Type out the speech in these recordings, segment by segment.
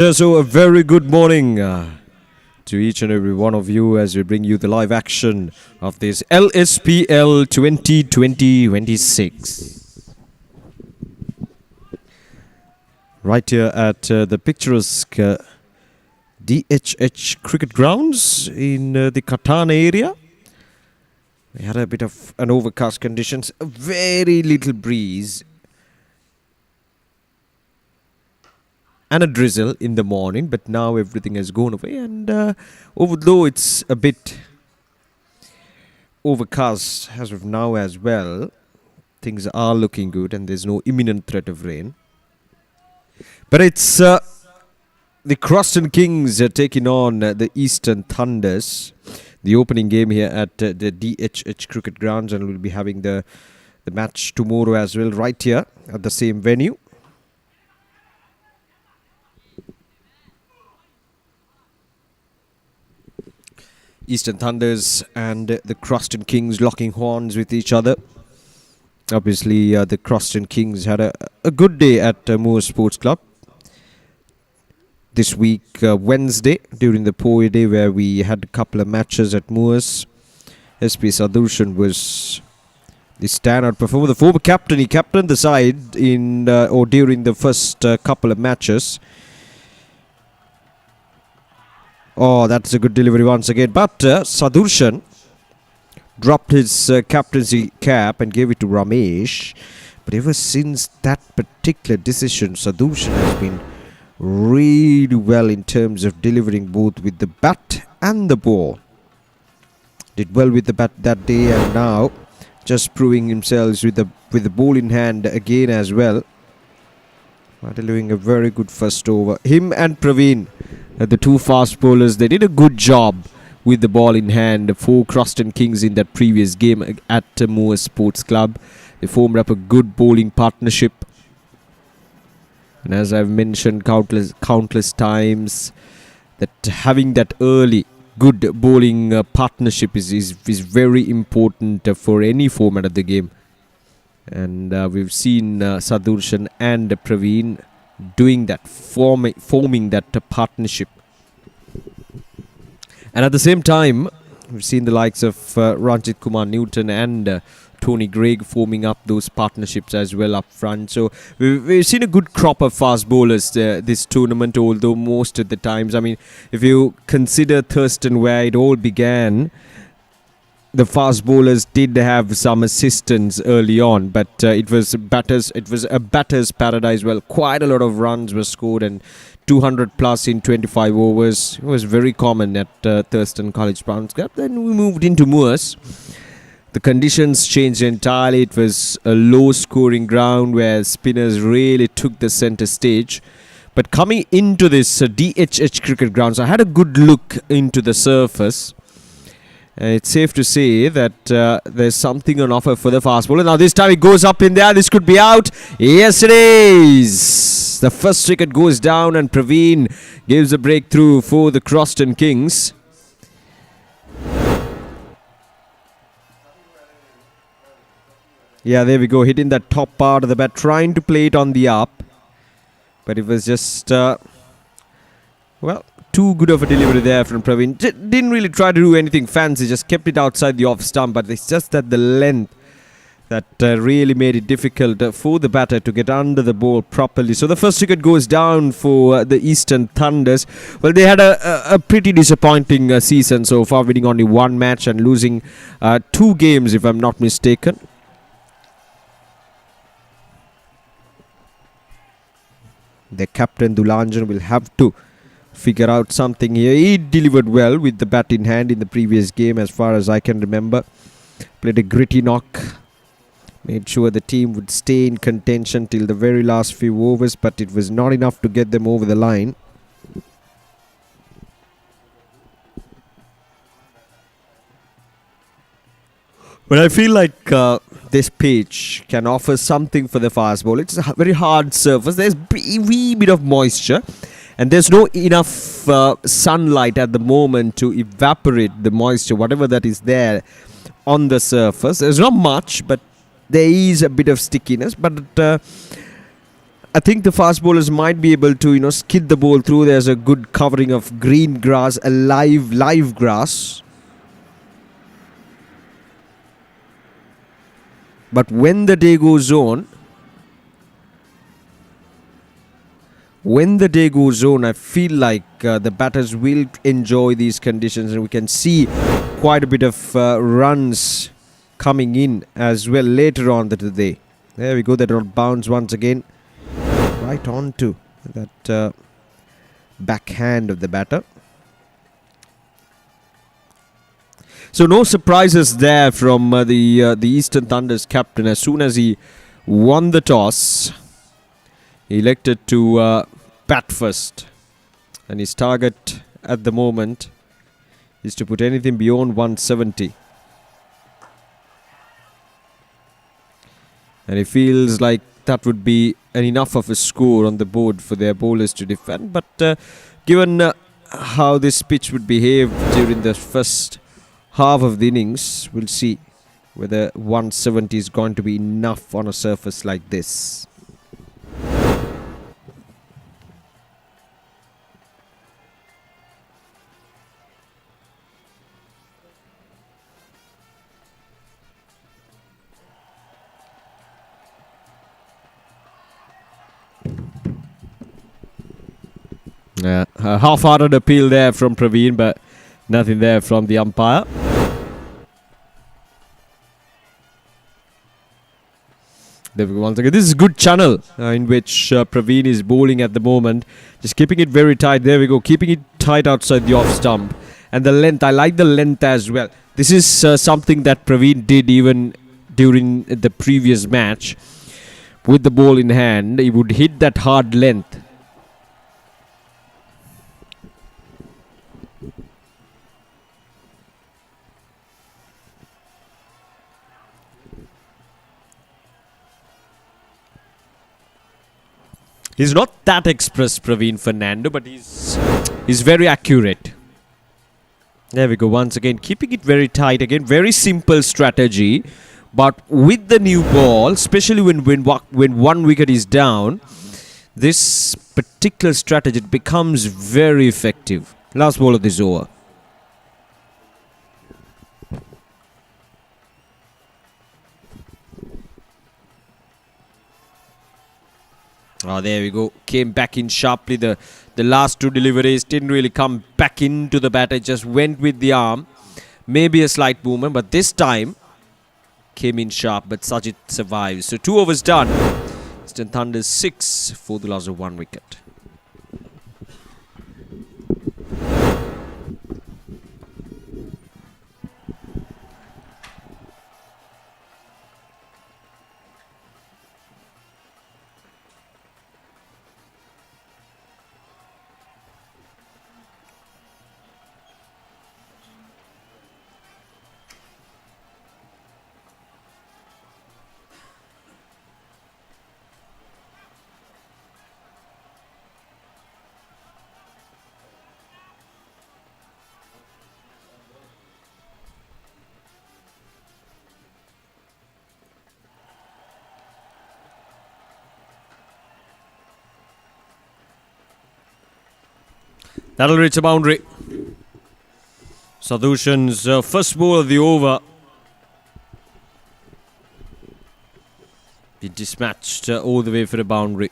So a very good morning to each and every one of you as we bring you the live action of this LSPL 2026. Right here at the picturesque DHH cricket grounds in the Katana area. We had a bit of an overcast conditions, a very little breeze and a drizzle in the morning, but now everything has gone away, and although it's a bit overcast as of now as well, things are looking good and there's no imminent threat of rain. But it's the CROSTON Kings taking on the Eastern Thunders. The opening game here at the DHH cricket grounds, and we'll be having the match tomorrow as well, right here at the same venue. Eastern Thunders and the CROSTON Kings locking horns with each other. Obviously, the CROSTON Kings had a good day at Moore Sports Club this week, Wednesday, during the Poe Day, where we had a couple of matches at Moores. SP Sadhurshan was the standout performer. The former captain, he captained the side in or during the first couple of matches. Oh, that's a good delivery once again. But Sadhurshan dropped his captaincy cap and gave it to Ramesh. But ever since that particular decision, Sadhurshan has been really well in terms of delivering both with the bat and the ball. Did well with the bat that day, and now just proving himself with the ball in hand again as well. Delivering a very good first over. Him and Praveen, the two fast bowlers, they did a good job with the ball in hand for CROSTON Kings in that previous game at Moore Sports Club. They formed up a good bowling partnership. And as I've mentioned countless times, that having that early good bowling partnership is very important for any format of the game. And we've seen Sadhurshan and Praveen doing that, forming that partnership. And at the same time, we've seen the likes of Ranjit Kumar Newton and Tony Greig forming up those partnerships as well up front. So we've seen a good crop of fast bowlers this tournament, although most of the times, I mean, if you consider Thurston where it all began, the fast bowlers did have some assistance early on, but it was a batter's paradise. Well, quite a lot of runs were scored, and 200 plus in 25 overs. It was very common at Thurston College Grounds. Then we moved into Moores. The conditions changed entirely. It was a low scoring ground where spinners really took the center stage. But coming into this DHH cricket grounds, I had a good look into the surface. It's safe to say that there's something on offer for the fast bowler. Now this time it goes up in there. This could be out. Yes, it is. The first wicket goes down and Praveen gives a breakthrough for the CROSTON Kings. Yeah, there we go. Hitting that top part of the bat, trying to play it on the up. But it was just, well, too good of a delivery there from Praveen. Didn't really try to do anything fancy, just kept it outside the off stump. But it's just that the length that really made it difficult for the batter to get under the ball properly. So the first wicket goes down for the Eastern Thunders. Well, they had a pretty disappointing season so far, winning only one match and losing 2 games, if I'm not mistaken. The captain Dulanjan will have to figure out something here. He delivered well with the bat in hand in the previous game, as far as I can remember. Played a gritty knock. Made sure the team would stay in contention till the very last few overs, but it was not enough to get them over the line. But I feel like this pitch can offer something for the fast ball. It's a very hard surface. There's a wee bit of moisture. And there's no enough sunlight at the moment to evaporate the moisture, whatever that is there on the surface. There's not much, but there is a bit of stickiness. But I think the fast bowlers might be able to, skid the ball through. There's a good covering of green grass, a live grass. But when the day goes on, I feel like the batters will enjoy these conditions, and we can see quite a bit of runs coming in as well later on the day. There we go. That will bounce once again right onto that backhand of the batter. So no surprises there from the Eastern Thunder's captain. As soon as he won the toss, he elected to bat first, and his target at the moment is to put anything beyond 170. And he feels like that would be enough of a score on the board for their bowlers to defend. But given how this pitch would behave during the first half of the innings, we'll see whether 170 is going to be enough on a surface like this. A half-hearted appeal there from Praveen, but nothing there from the umpire. There we go once again. This is a good channel in which Praveen is bowling at the moment. Just keeping it very tight. There we go. Keeping it tight outside the off stump. And the length. I like the length as well. This is something that Praveen did even during the previous match. With the ball in hand, he would hit that hard length. He's not that express, Praveen Fernando, but he's very accurate. There we go. Once again, keeping it very tight. Again, very simple strategy. But with the new ball, especially when one wicket is down, this particular strategy becomes very effective. Last ball of this over. Oh, there we go. Came back in sharply. The last two deliveries didn't really come back into the batter. Just went with the arm. Maybe a slight movement, but this time came in sharp. But Sajid survives. So 2 overs done. Eastern Thunder's 6 for the loss of 1 wicket. That'll reach a boundary. Sadhushan's first ball of the over. He dispatched all the way for a boundary.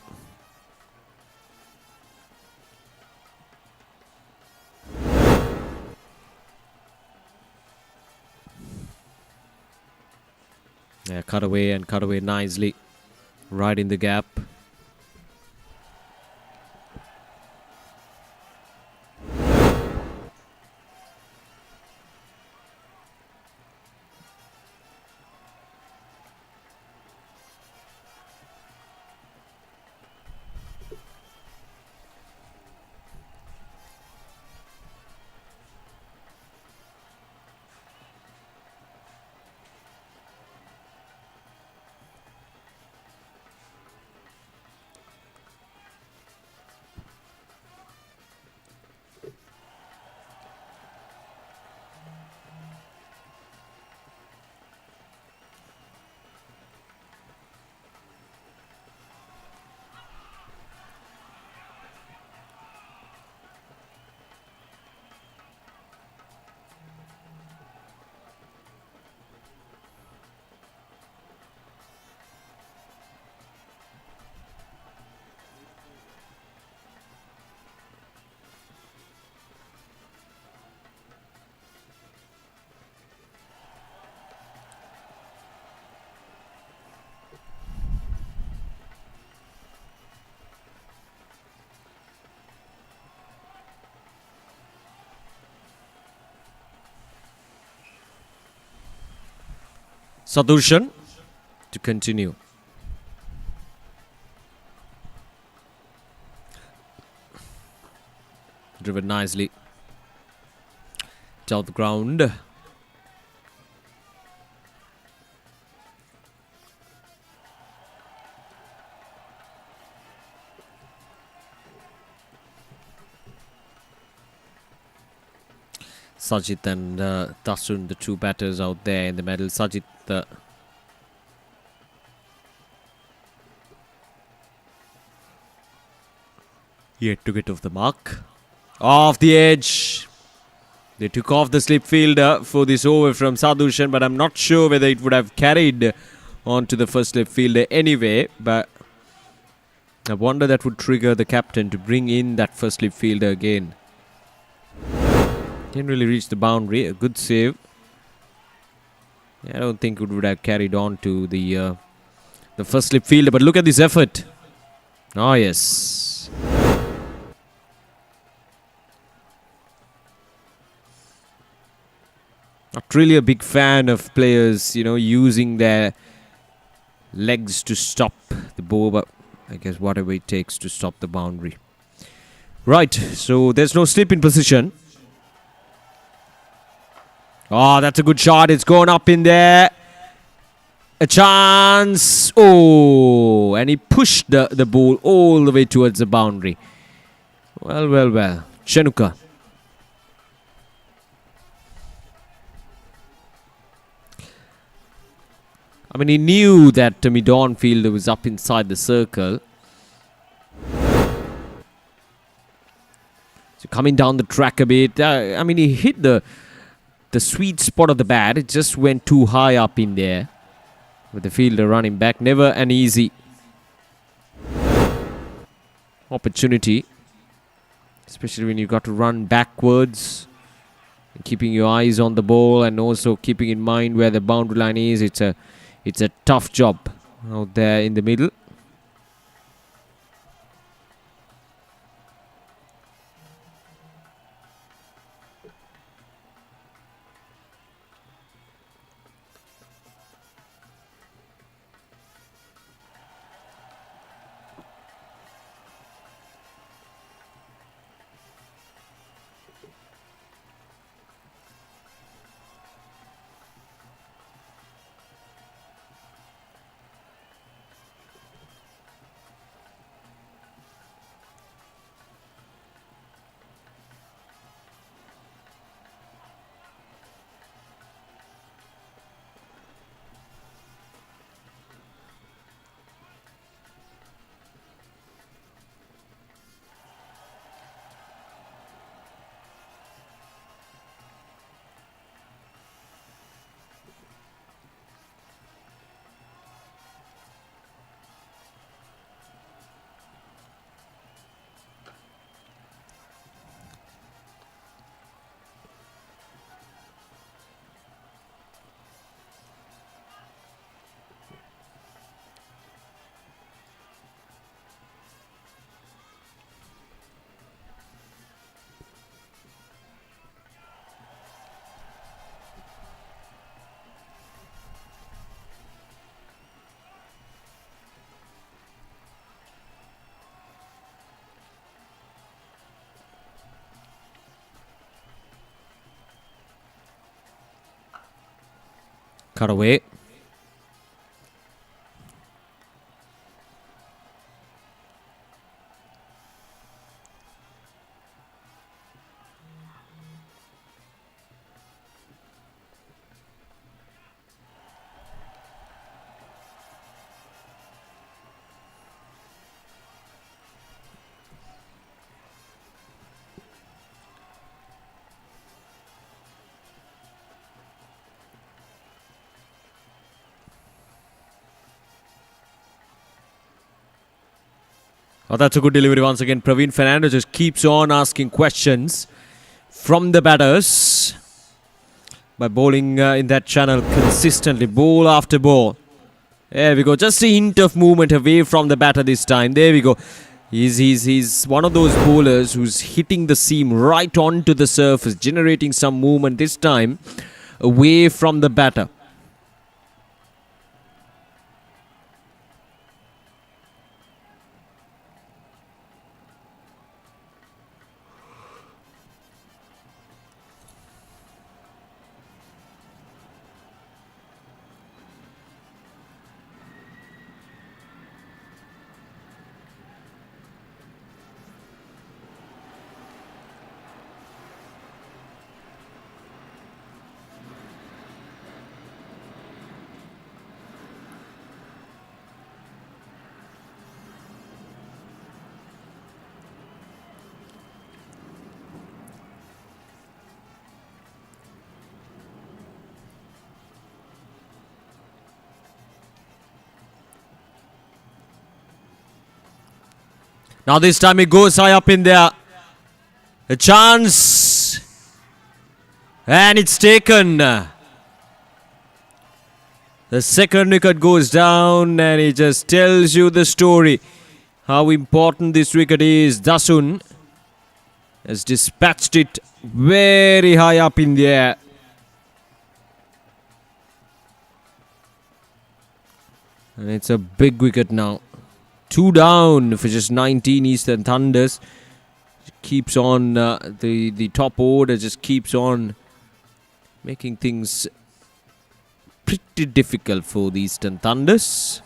Yeah, cut away nicely. Right in the gap. Sadushan to continue. Driven nicely down the ground. Sajid and Tasun, the two batters out there in the middle. Sajid yet to get off the mark. Off the edge. They took off the slip fielder for this over from Sadushan, but I'm not sure whether it would have carried on to the first slip fielder anyway. But I wonder that would trigger the captain to bring in that first slip fielder again. Didn't really reach the boundary. A good save. I don't think it would have carried on to the first slip fielder. But look at this effort. Oh, yes. Not really a big fan of players, using their legs to stop the ball. But I guess whatever it takes to stop the boundary. Right. So there's no slip in position. Oh, that's a good shot. It's going up in there. A chance. Oh, and he pushed the ball all the way towards the boundary. Well. Chenuka. I mean, he knew that mid-on fielder was up inside the circle. So coming down the track a bit. I mean, he hit the sweet spot of the bat. It just went too high up in there. With the fielder running back. Never an easy opportunity. Especially when you've got to run backwards. And keeping your eyes on the ball. And also keeping in mind where the boundary line is. It's a tough job out there in the middle. Cut away. Oh, that's a good delivery once again. Praveen Fernando just keeps on asking questions from the batters by bowling in that channel consistently, ball after ball. There we go. Just a hint of movement away from the batter this time. There we go. He's one of those bowlers who's hitting the seam right onto the surface, generating some movement this time away from the batter. Now this time it goes high up in there. A chance. And it's taken. The second wicket goes down and it just tells you the story. How important this wicket is. Dasun has dispatched it very high up in the air. And it's a big wicket now. 2 down for just 19 Eastern Thunders. Keeps on, the top order just keeps on making things pretty difficult for the Eastern Thunders.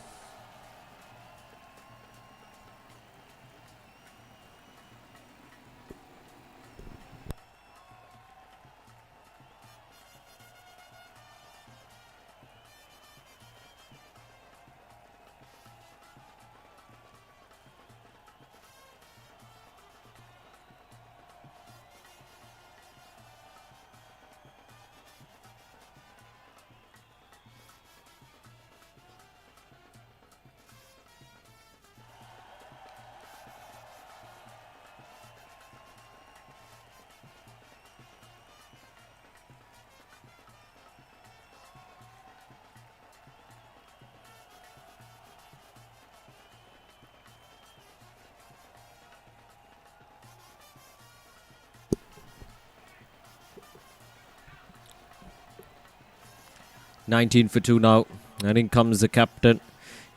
"19 for 2 now, and in comes the captain.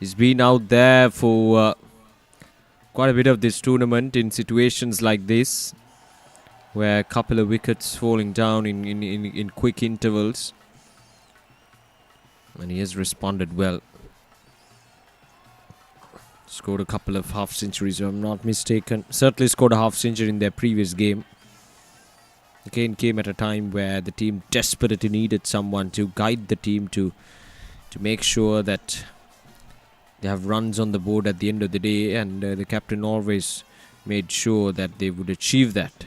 He's been out there for quite a bit of this tournament in situations like this, where a couple of wickets falling down in quick intervals, and he has responded well. Scored a couple of half centuries, if I'm not mistaken. Certainly scored a half century in their previous game. Again, came at a time where the team desperately needed someone to guide the team to make sure that they have runs on the board at the end of the day, and the captain always made sure that they would achieve that.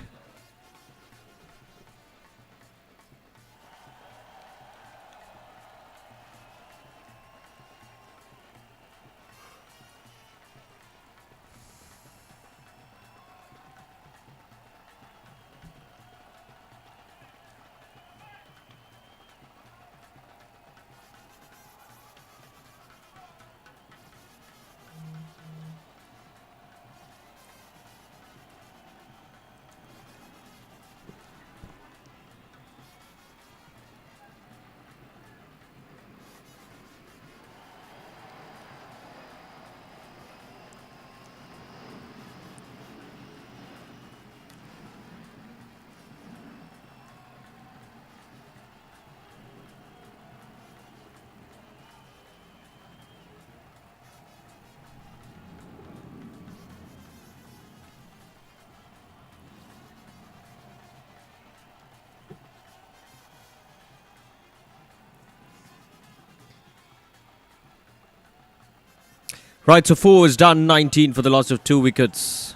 Right, so 4 is done, 19 for the loss of 2 wickets.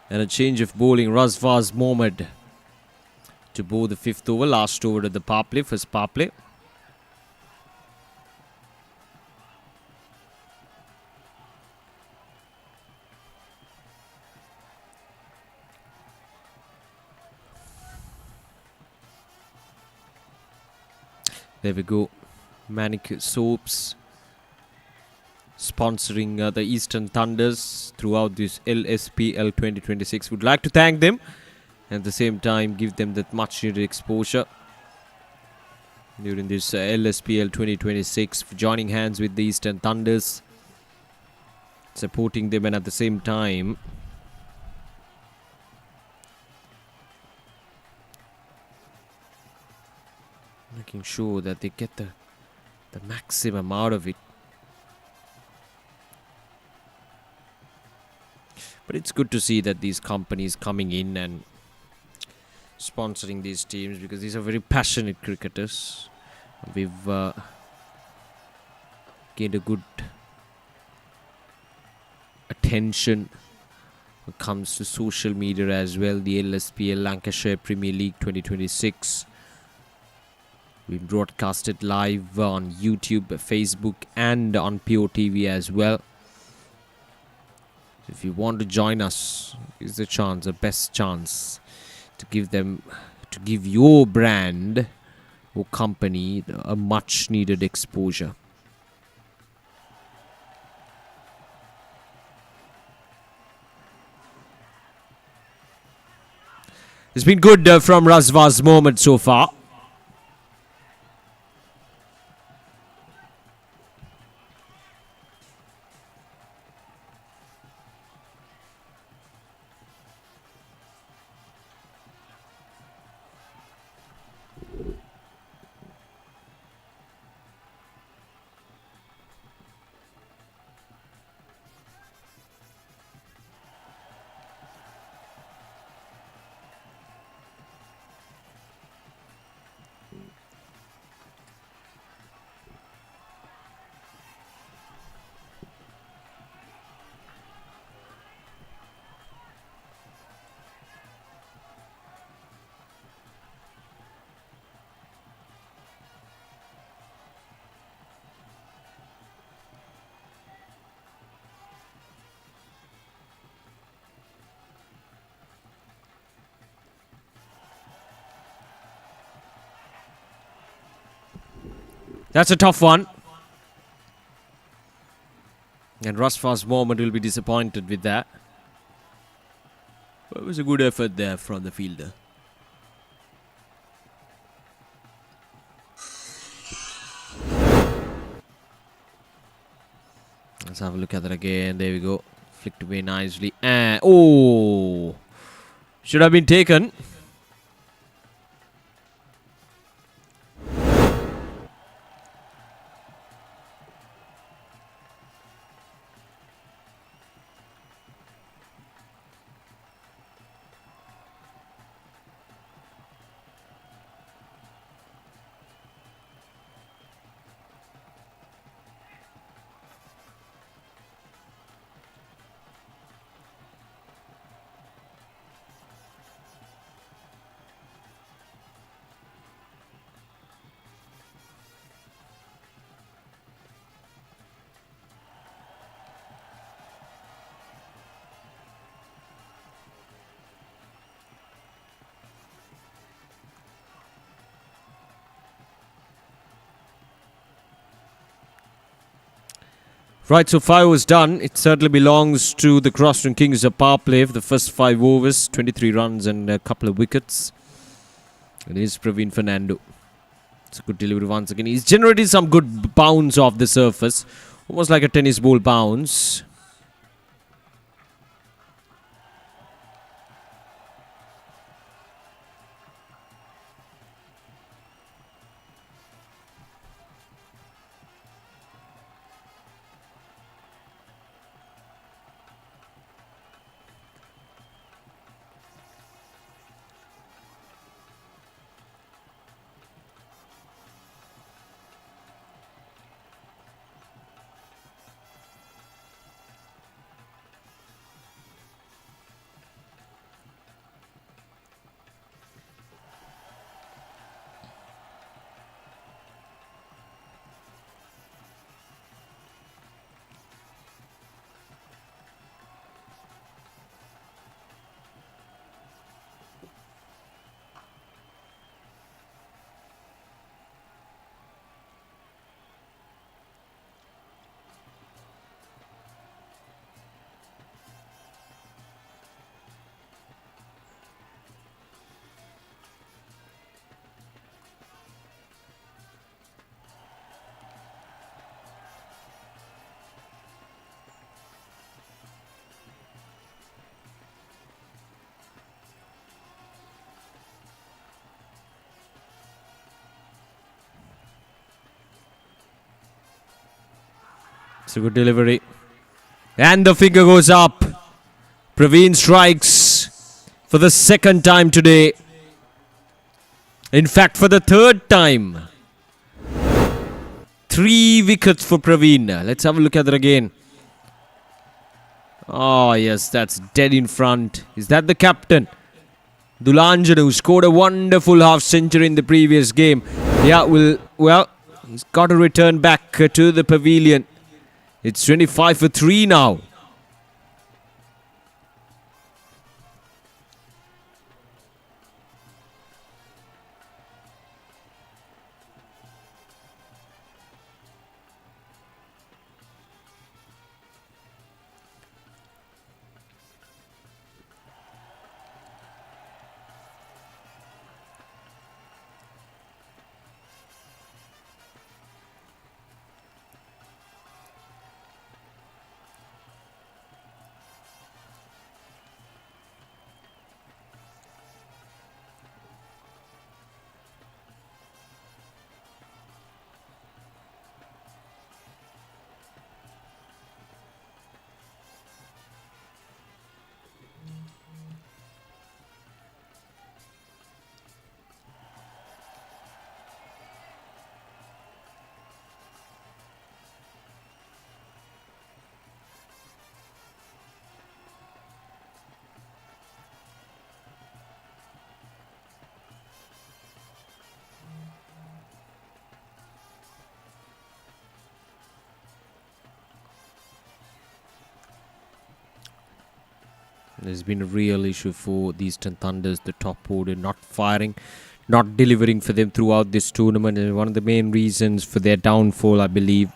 And a change of bowling, Razvaz Mohammed to bowl the 5th over, last over at the power play, first power play. There we go. Manik Soaps sponsoring the Eastern Thunders throughout this LSPL 2026. Would like to thank them and at the same time give them that much needed exposure during this LSPL 2026, for joining hands with the Eastern Thunders, supporting them, and at the same time making sure that they get the maximum out of it. But it's good to see that these companies coming in and sponsoring these teams, because these are very passionate cricketers. We've gained a good attention when it comes to social media as well. The LSPL Lancashire Premier League 2026. We broadcasted live on YouTube, Facebook and on POTV as well. If you want to join us, is the chance, the best chance to give your brand or company a much needed exposure. It's been good from Razva's moment so far. That's a tough one. And Razva's moment will be disappointed with that. But it was a good effort there from the fielder. Let's have a look at that again. There we go. Flicked away nicely. And oh! Should have been taken. Right, so 5 was done. It certainly belongs to the CROSTON Kings. A power play for the first 5 overs, 23 runs and a couple of wickets. It is Praveen Fernando. It's a good delivery once again. He's generating some good bounce off the surface. Almost like a tennis ball bounce. It's a good delivery. And the finger goes up. Praveen strikes for the second time today. In fact, for the third time. 3 wickets for Praveen. Let's have a look at that again. Oh, yes, that's dead in front. Is that the captain? Dulanjan, who scored a wonderful half-century in the previous game. Yeah, well, he's got to return back to the pavilion. It's 25 for 3 now. There's been a real issue for the Eastern Thunders, the top order not firing, not delivering for them throughout this tournament, and one of the main reasons for their downfall, I believe.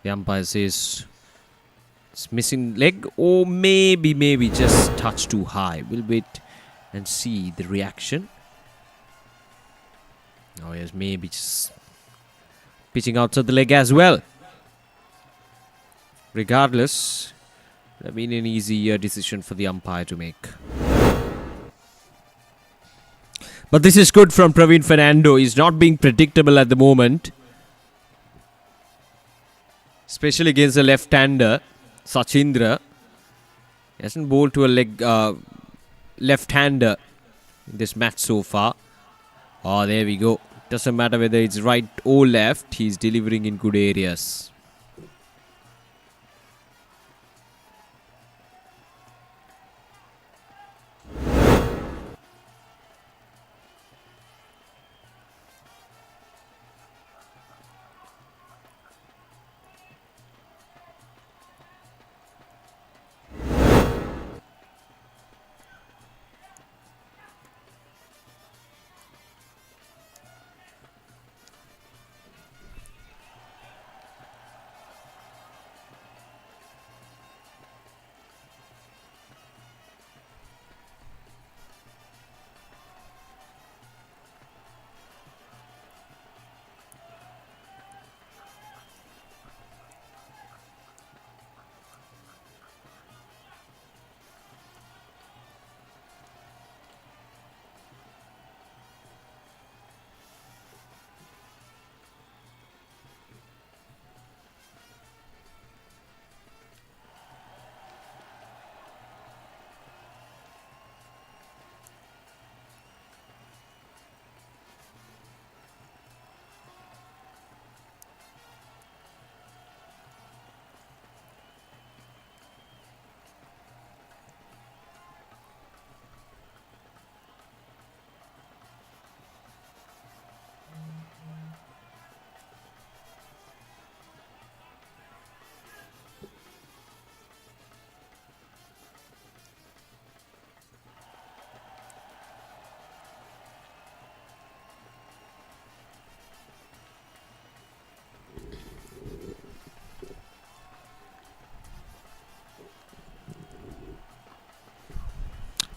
The umpire says it's missing leg, or maybe just touch too high. We'll wait and see the reaction. Oh yes, maybe just pitching outside the leg as well. Regardless, it would have been an easy decision for the umpire to make. But this is good from Praveen Fernando. He's not being predictable at the moment, especially against a left-hander, Sachindra. He hasn't bowled to a left-hander in this match so far. Oh, there we go. Doesn't matter whether it's right or left, he's delivering in good areas.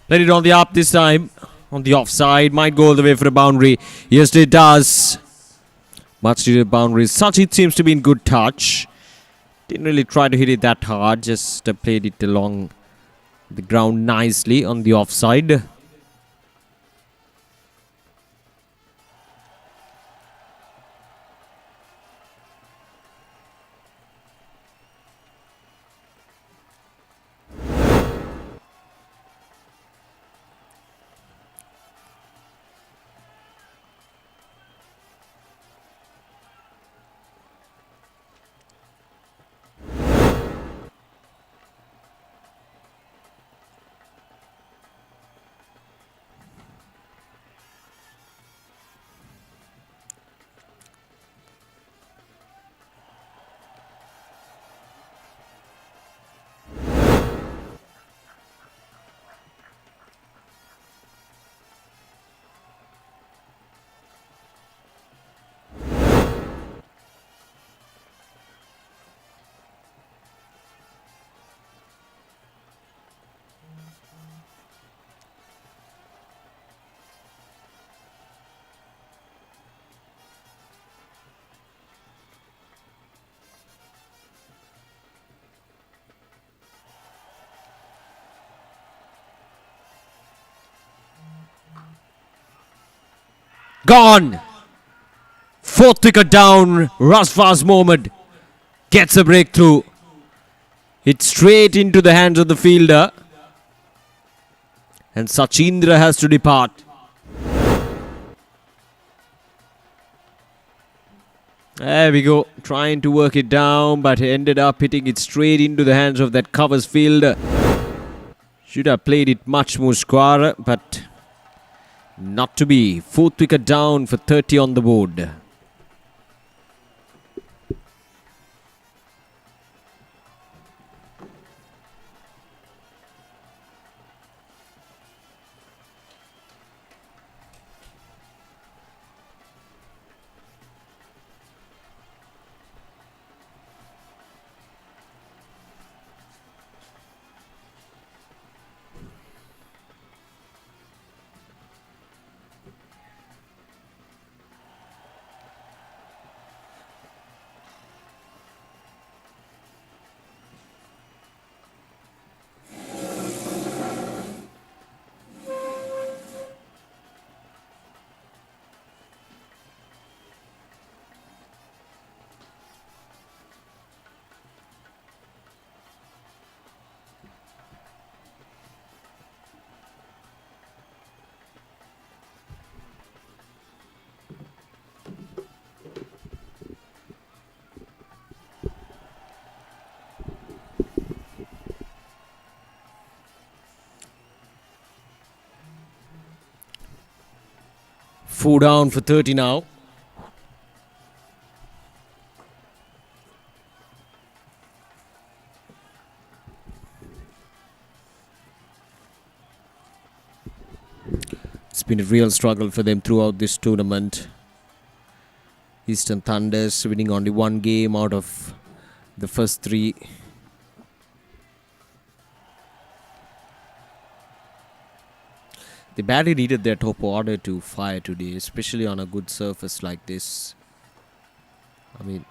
Let it on the up this time. On the offside. Might go all the way for a boundary. Yes, it does. Much needed boundary. Sachit seems to be in good touch. Didn't really try to hit it that hard. Just played it along the ground nicely on the offside. Gone! Fourth wicket down. Rasvas Mohammed gets a breakthrough. It's straight into the hands of the fielder. And Sachindra has to depart. There we go. Trying to work it down, but ended up hitting it straight into the hands of that covers fielder. Should have played it much more square, but not to be. Fourth wicket down for 30 on the board. Four down for 30 now. It's been a real struggle for them throughout this tournament. Eastern Thunders winning only one game out of the first three. They badly needed their top order to fire today, especially on a good surface like this. I mean,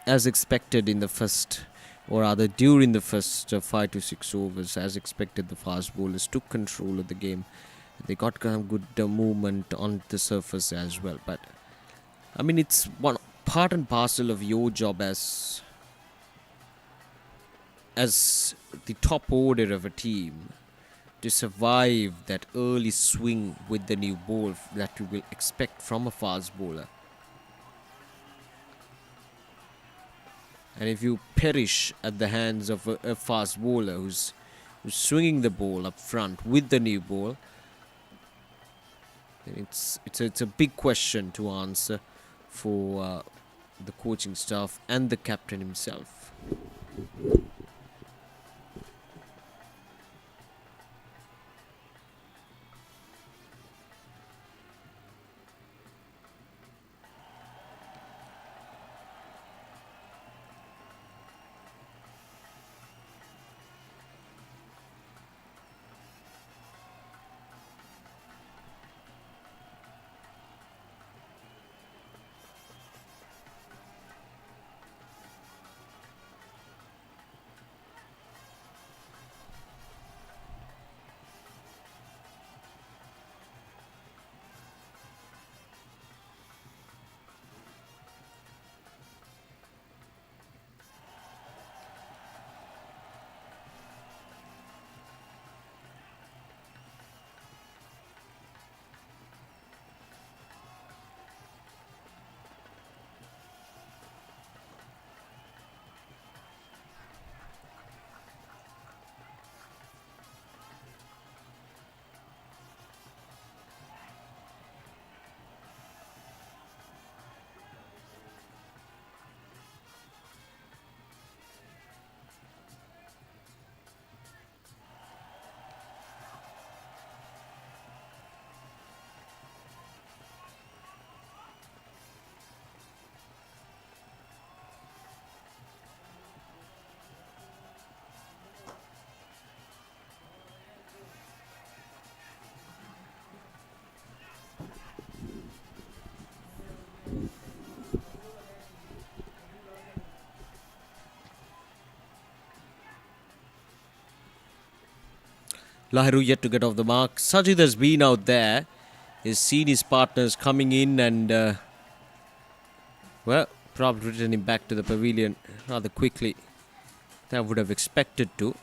as expected in the first, or rather during the first 5 to 6 overs, as expected, the fast bowlers took control of the game. They got kind of good movement on the surface as well. But I mean, it's one part and parcel of your job as the top order of a team to survive that early swing with the new ball that you will expect from a fast bowler. And if you perish at the hands of a fast bowler who's swinging the ball up front with the new ball, then it's a big question to answer for the coaching staff and the captain himself. Lahuru yet to get off the mark. Sajid has been out there. He's seen his partners coming in and, well, probably returning back to the pavilion rather quickly than I would have expected to.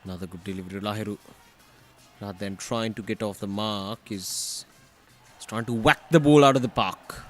Another good delivery. Lahiru, rather than trying to get off the mark, is trying to whack the ball out of the park.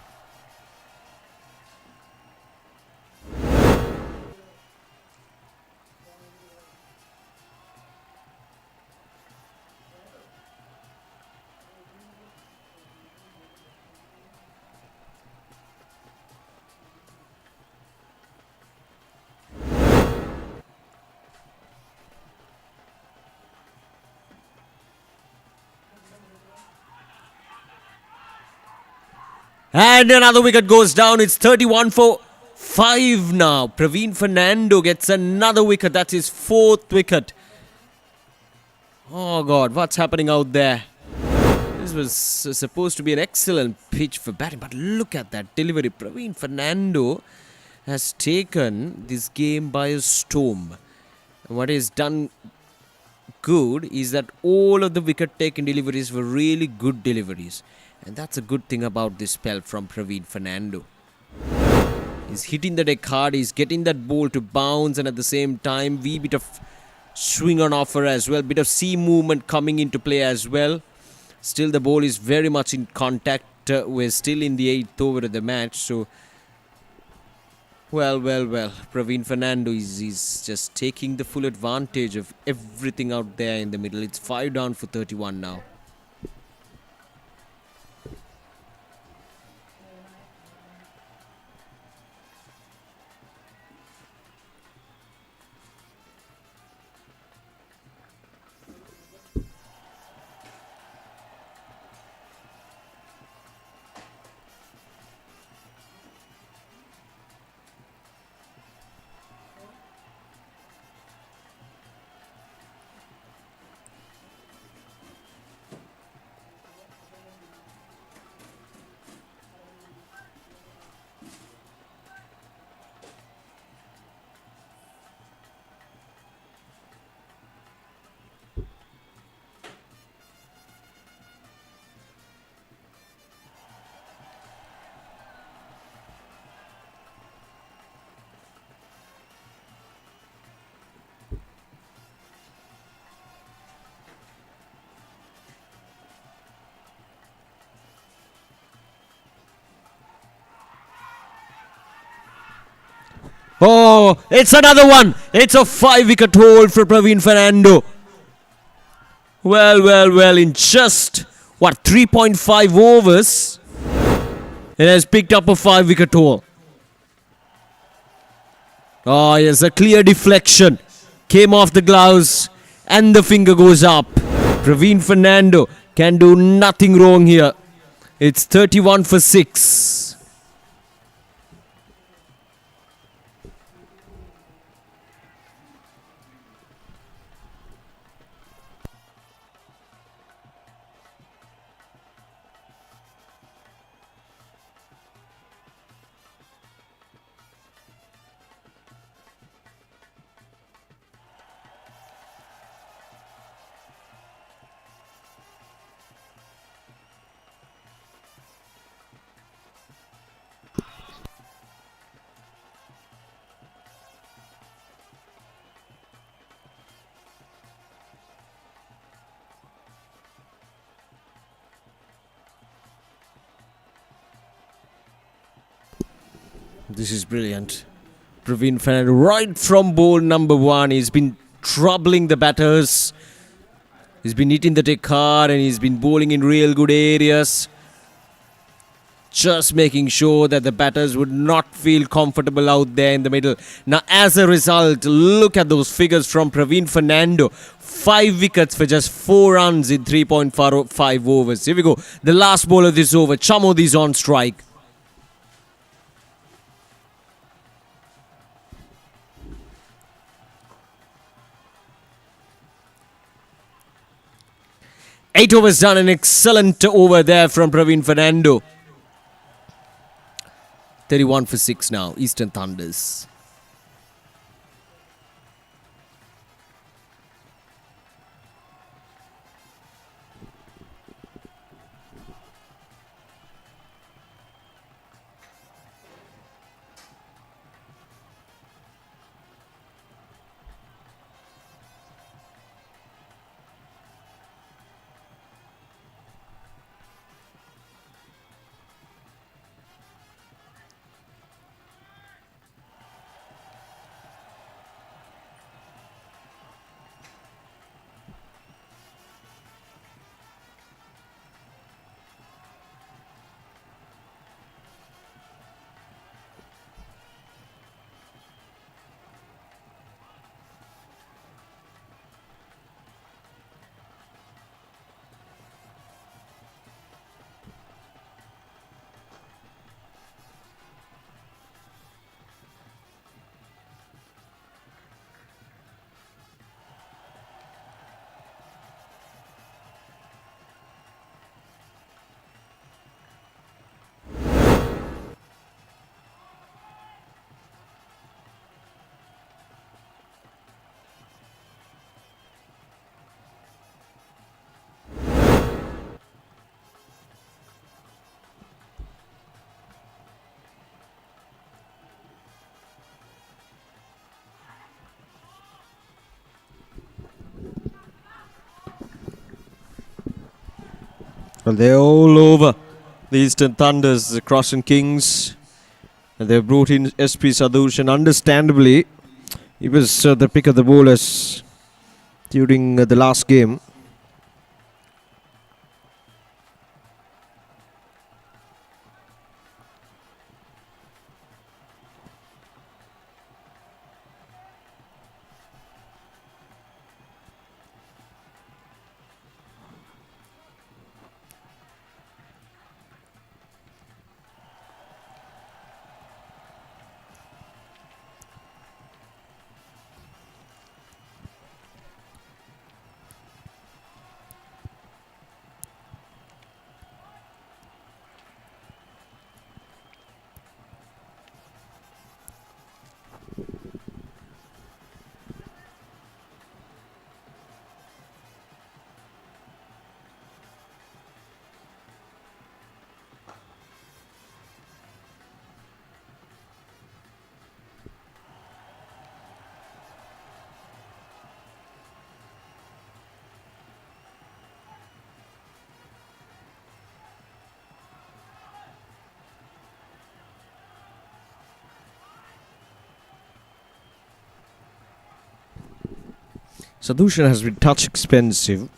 And another wicket goes down. It's 31 for 5 now. Praveen Fernando gets another wicket. That's his 4th wicket. Oh God, what's happening out there? This was supposed to be an excellent pitch for batting, but look at that delivery. Praveen Fernando has taken this game by a storm. And what he's done good is that all of the wicket taking deliveries were really good deliveries. And that's a good thing about this spell from Praveen Fernando. He's hitting the deck hard, he's getting that ball to bounce, and at the same time, wee bit of swing on offer as well, bit of seam movement coming into play as well. Still, the ball is very much in contact. We're still in the 8th over of the match, so well. Praveen Fernando is just taking the full advantage of everything out there in the middle. It's 5 down for 31 now. Oh, it's another one. It's a 5-wicket haul for Praveen Fernando. Well, in just, 3.5 overs, it has picked up a 5-wicket haul. Oh, yes, a clear deflection. Came off the gloves and the finger goes up. Praveen Fernando can do nothing wrong here. It's 31 for 6. This is brilliant. Praveen Fernando, right from ball number 1, he's been troubling the batters. He's been hitting the deck hard and he's been bowling in real good areas. Just making sure that the batters would not feel comfortable out there in the middle. Now, as a result, look at those figures from Praveen Fernando. 5 wickets for just 4 runs in 3.5 overs. Here we go. The last ball of this over. Chamod is on strike. Eight overs done, an excellent over there from Praveen Fernando. 31 for 6 now, Eastern Thunders. Well, they're all over the Eastern Thunders, the CROSTON Kings. And they've brought in SP Sadhush, and understandably, he was the pick of the bowlers during the last game. Sadhushan has been touch expensive.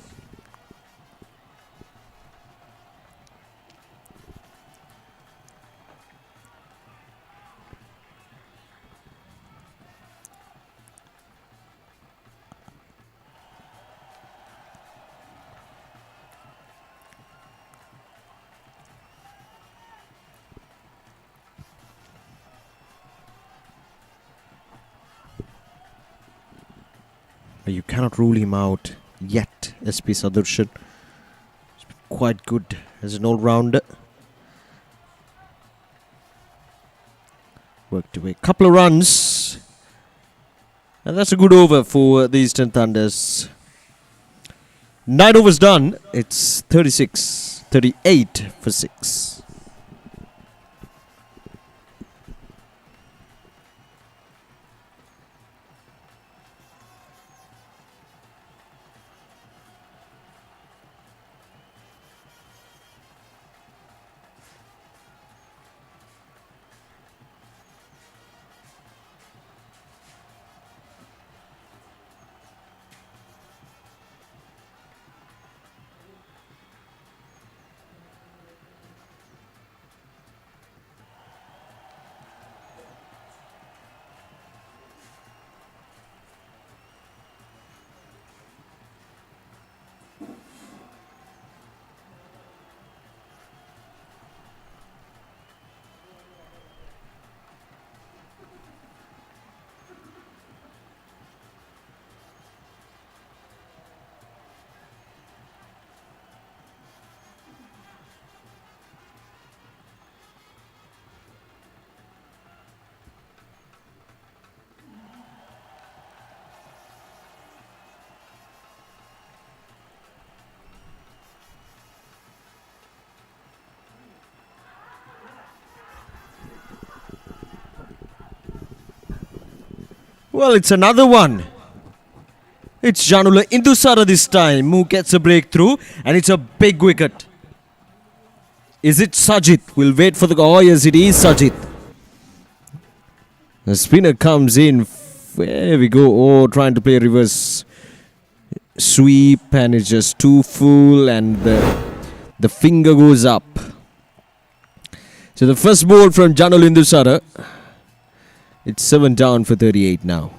You cannot rule him out yet, SP Sadhurshan. He's been quite good as an all-rounder. Worked away a couple of runs. And that's a good over for the Eastern Thunders. 9 overs done. It's 38 for 6. Well, it's another one. It's Janula Indusara this time who gets a breakthrough, and it's a big wicket. Is it Sajid? We'll wait for the... Oh, yes, it is Sajid. The spinner comes in. There we go. Oh, trying to play a reverse sweep, and it's just too full, and the finger goes up. So the first ball from Janula Indusara. It's 7 down for 38 now.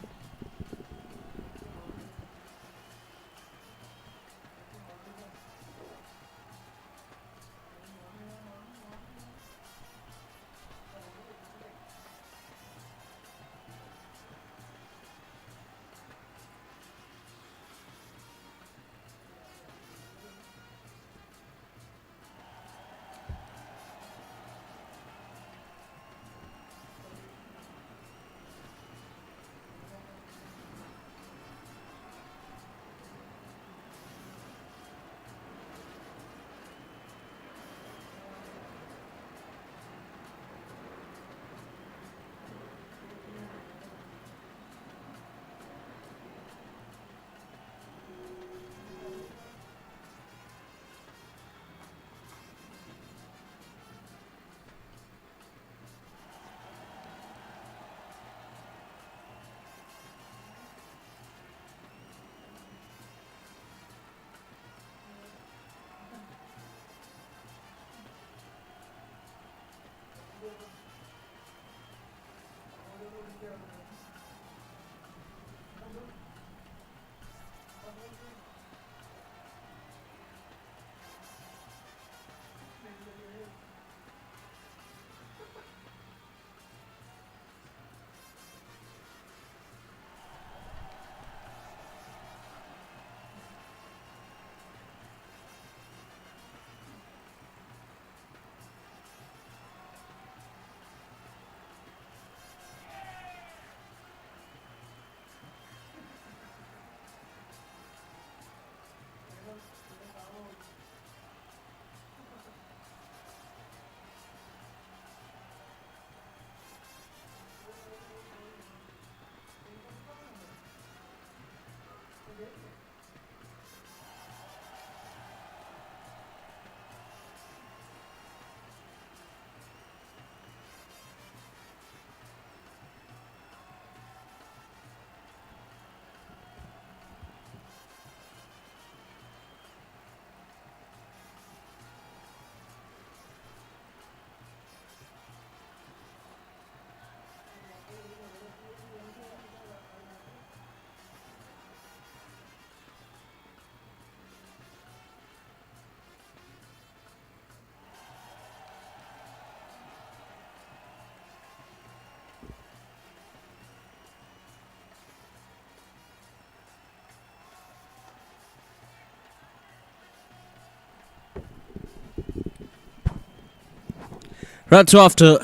Right, so after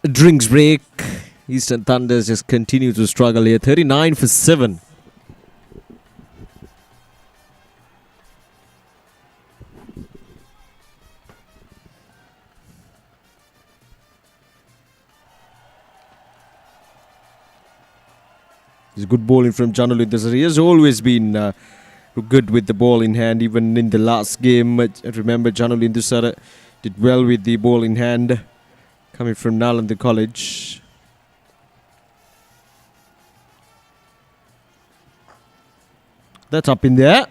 a drinks break, Eastern Thunders just continue to struggle here. 39 for 7. It's a good bowling from Janul Indusara. He has always been good with the ball in hand, even in the last game. I remember Janul Indusara did well with the ball in hand, coming from Nalanda College. That's up in there.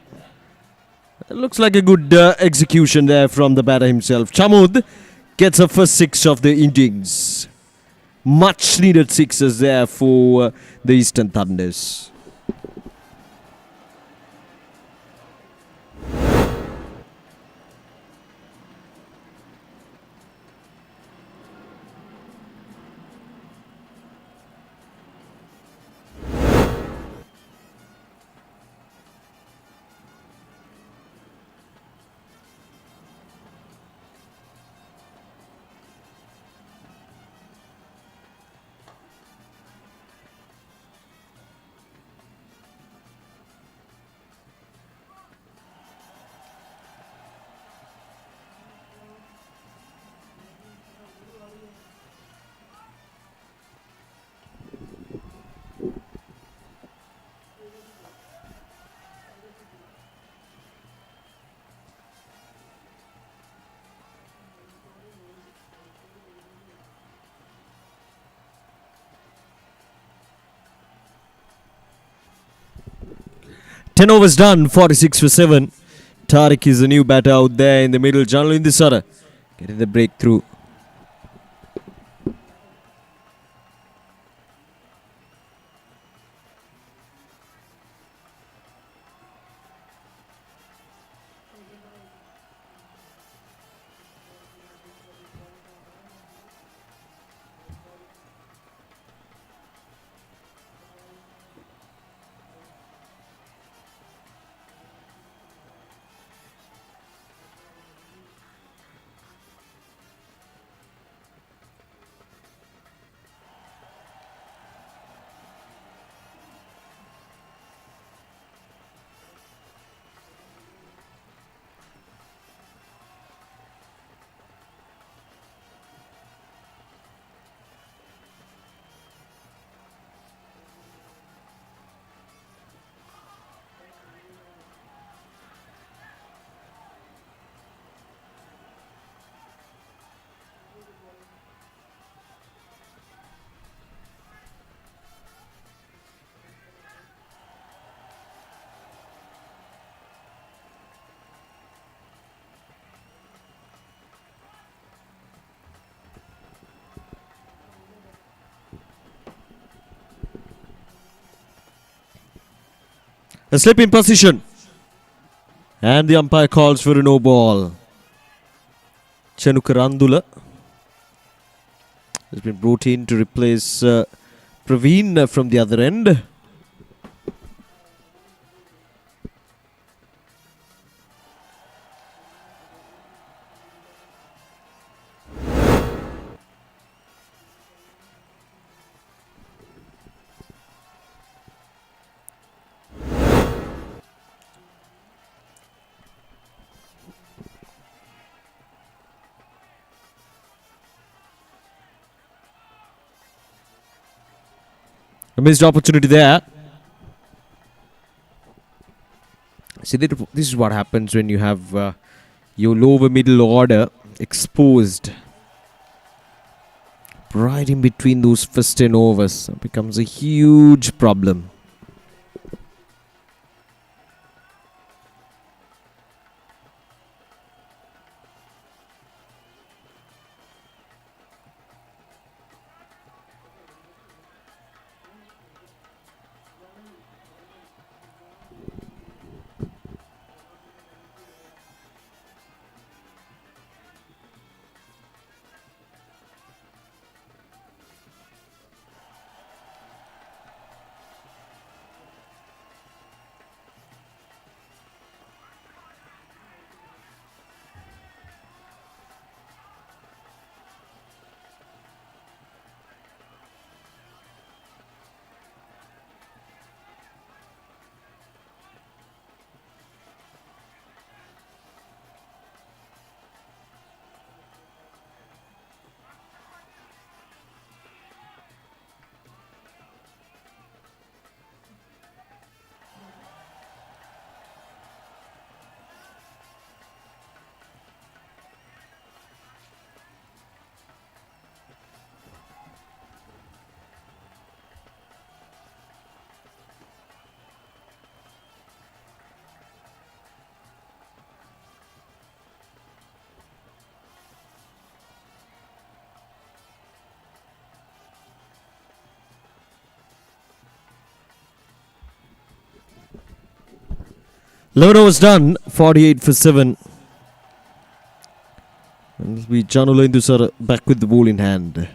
It looks like a good execution there from the batter himself. Chamud gets a first 6 of the innings. Much needed sixes there for the Eastern Thunders. Ten overs done, 46 for 7. Tariq is the new batter out there in the middle. Janul Indusara getting the breakthrough. A slip in position. And the umpire calls for a no ball. Chenukarandula has been brought in to replace Praveen from the other end. A missed opportunity there. See, this is what happens when you have your lower middle order exposed right in between those first 10 overs. It becomes a huge problem. 11 overs done, 48 for 7. And we Janula Indusar back with the ball in hand.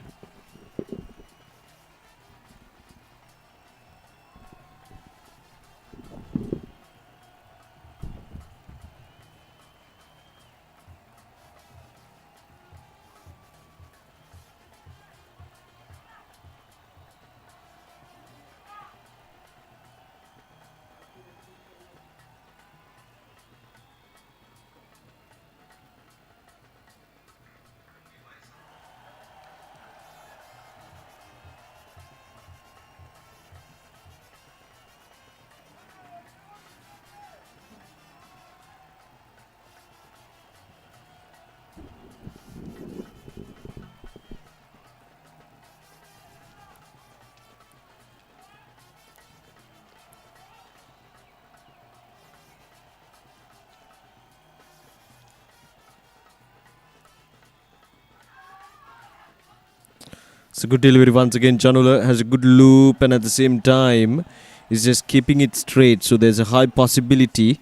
It's a good delivery once again. Janula has a good loop and at the same time is just keeping it straight. So there's a high possibility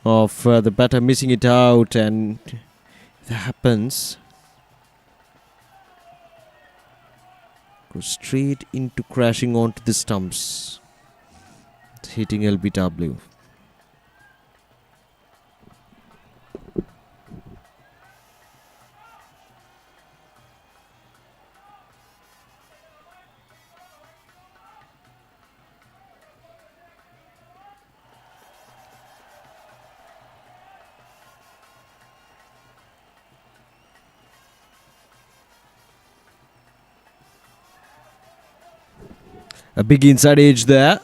of the batter missing it out, and if that happens, goes straight into crashing onto the stumps. It's hitting LBW. A big inside edge there.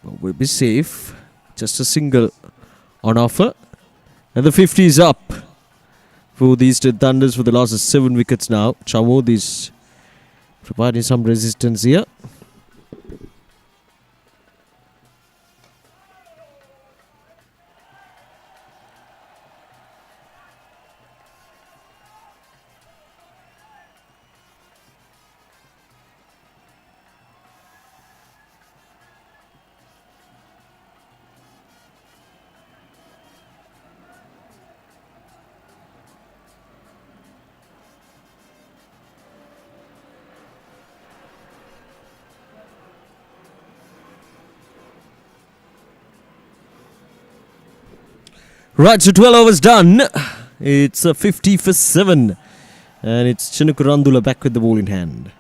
But we'll be safe. Just a single on offer. And the 50 is up for the Eastern Thunders for the loss of 7 wickets now. Chamod is providing some resistance here. Right, so 12 overs done. It's a 50 for 7. And it's Chinukurandula back with the ball in hand.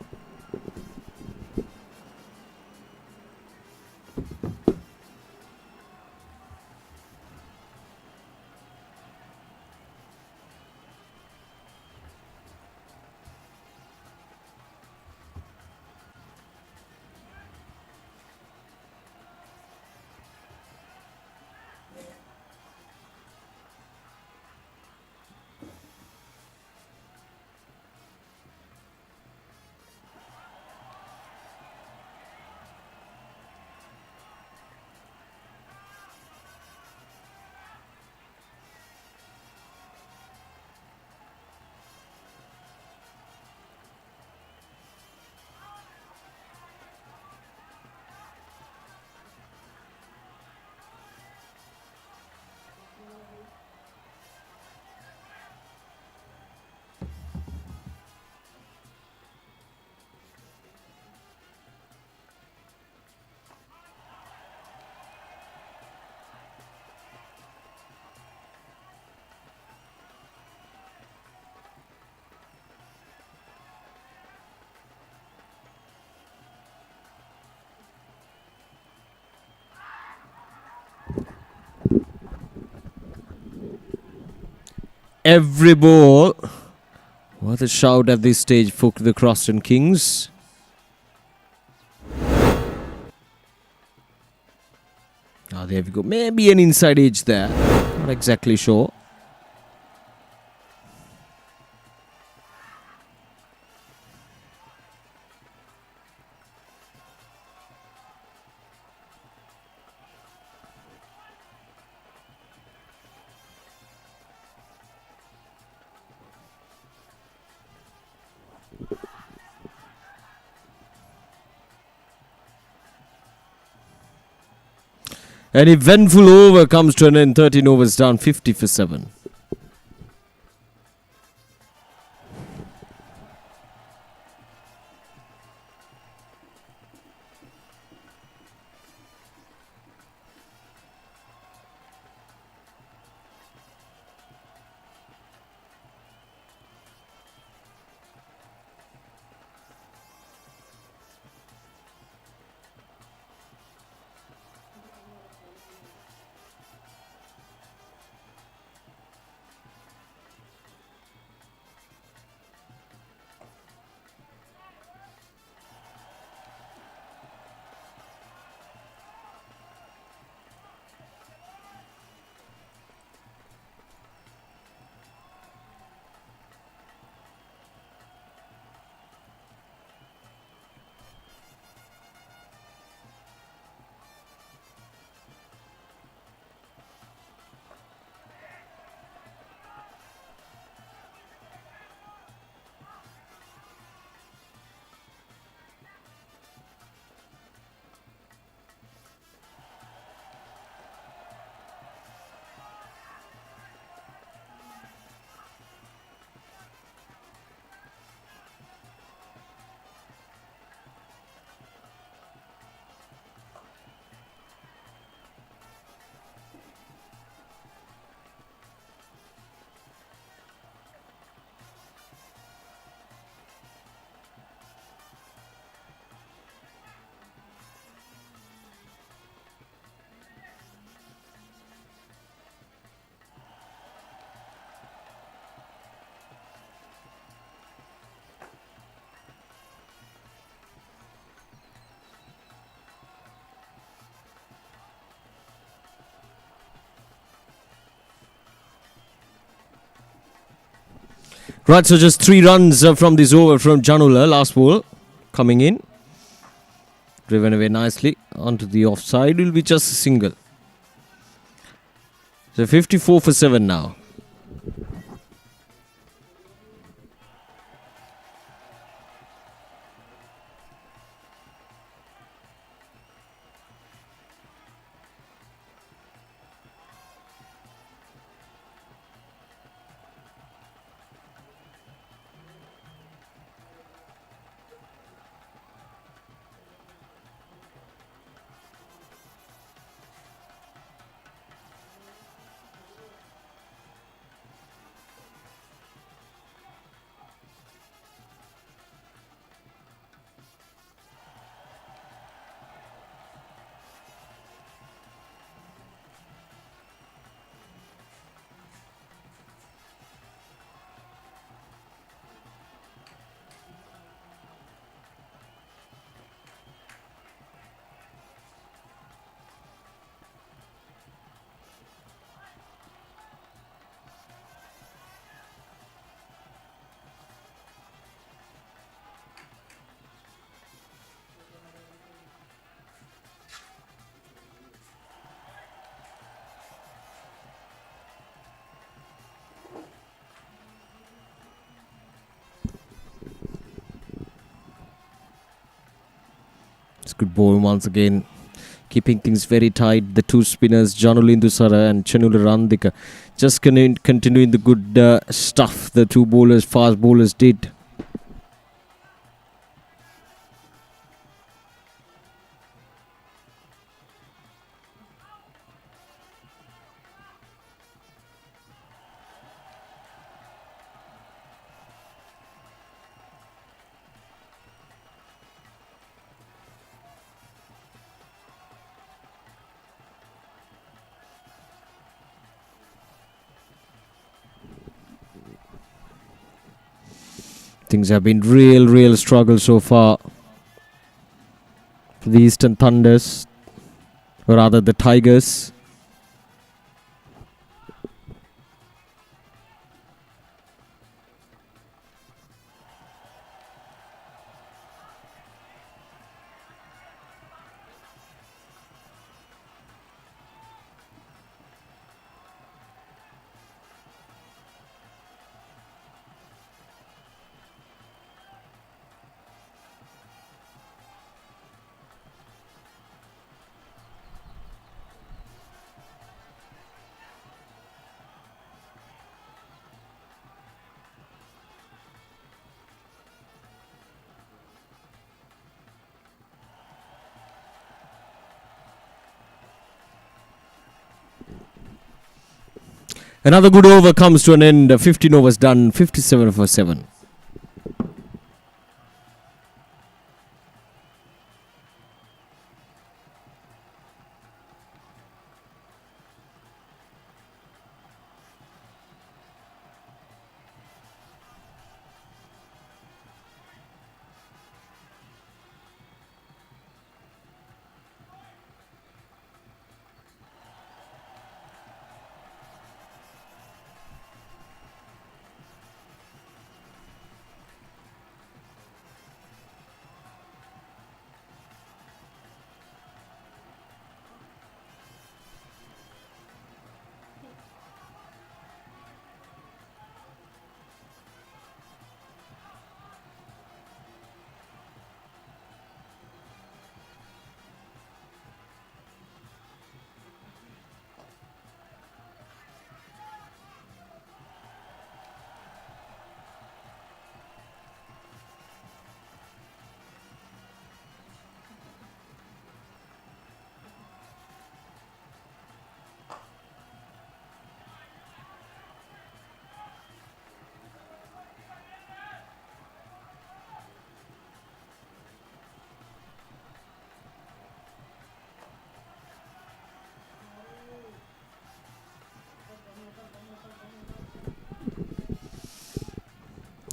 Every ball. What a shout at this stage for the CROSTON Kings. Ah, there we go. Maybe an inside edge there. Not exactly sure. An eventful over comes to an end. 13 overs down, 50 for 7. Right, so just 3 runs from this over from Janula, last ball coming in. Driven away nicely onto the offside, will be just a single. So 54 for 7 now. It's good ball once again, keeping things very tight. The 2 spinners, Janulindusara and Chanula Randika, just continuing the good stuff the 2 bowlers, fast bowlers did. Things have been real struggle so far for the Eastern Thunders, or rather the Tigers. Another good over comes to an end. 15 overs done, 57 for 7.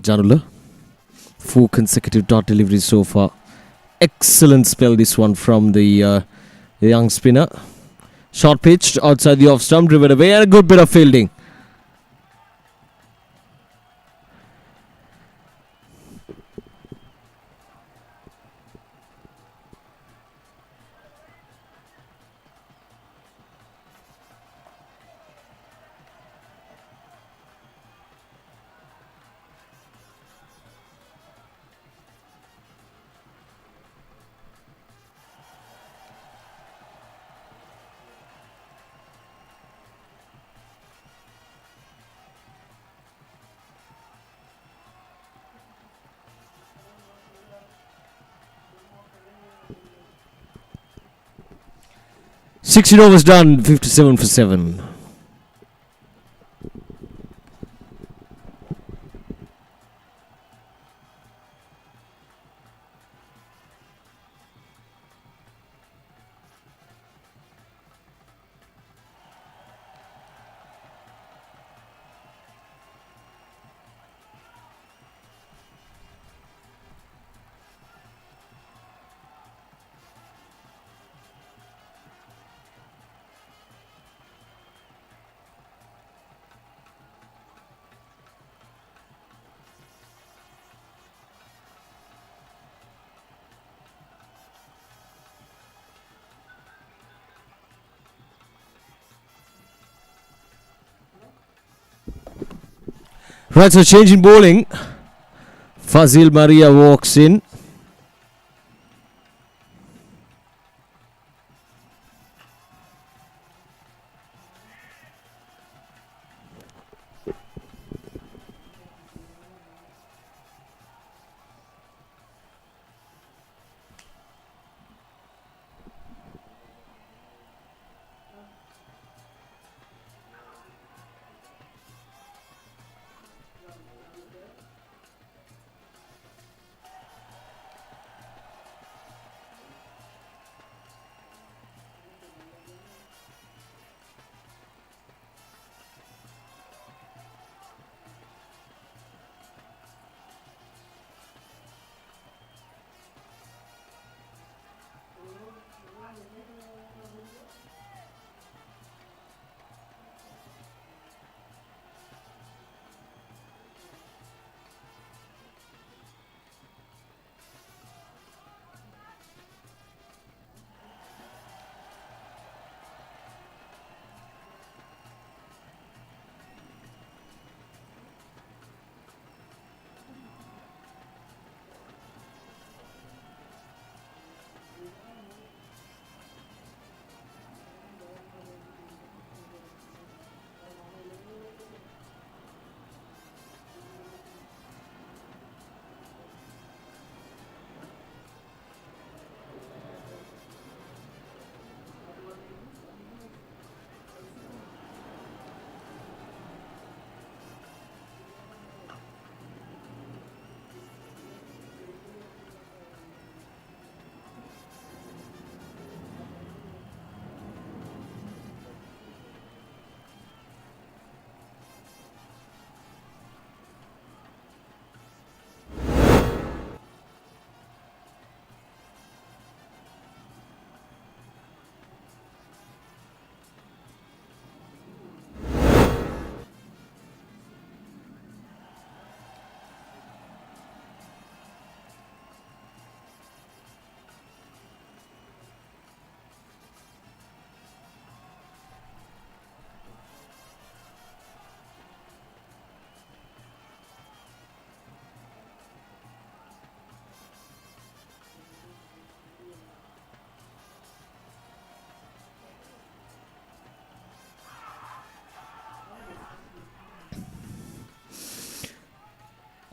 Janula, 4 consecutive dot deliveries so far. Excellent spell this one from the young spinner. Short pitched outside the off stump, driven away, and a good bit of fielding. Sixteen overs done, 57 for 7. Right, so change in bowling. Fazil Maria walks in.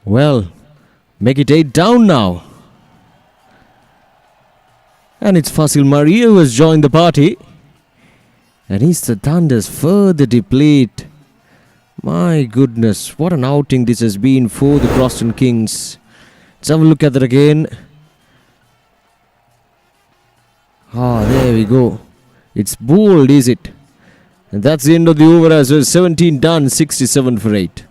Well, make it 8 down now. And it's Fasil Maria who has joined the party. And he's the Thunders further deplete. My goodness, what an outing this has been for the CROSTON Kings. Let's have a look at that again. There we go. It's bowled, is it? And that's the end of the over as well. 17 done, 67 for 8.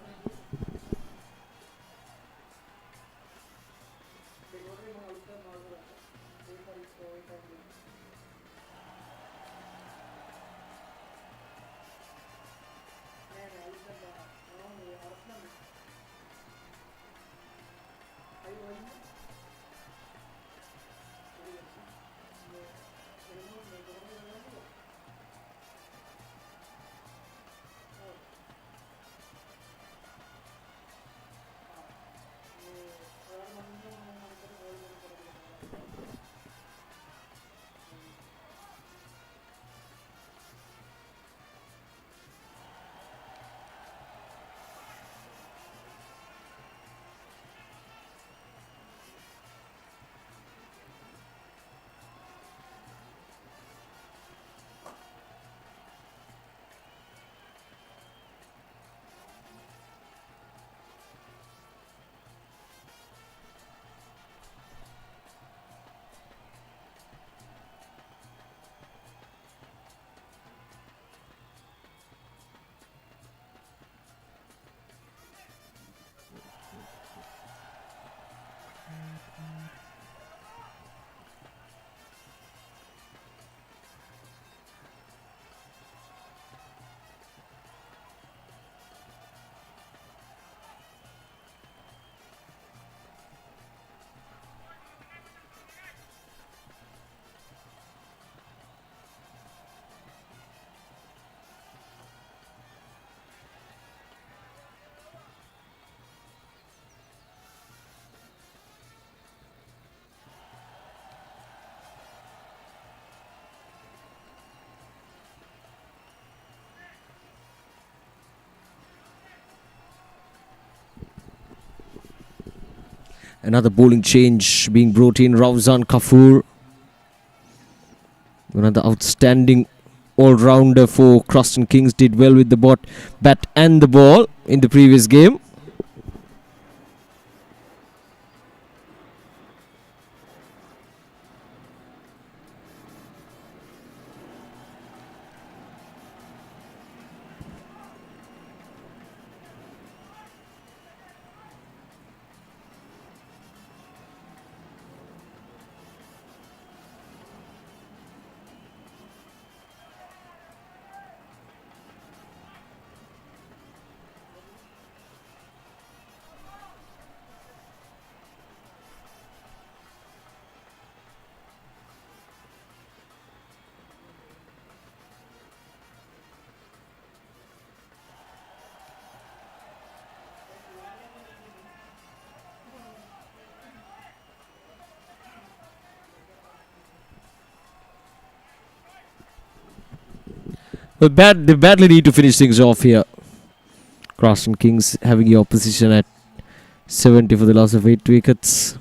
Another bowling change being brought in. Ravzan Kafoor, another outstanding all-rounder for CROSTON Kings, did well with the bat and the ball in the previous game. Well, they badly need to finish things off here. CROSTON Kings having your position at 70 for the loss of 8 wickets.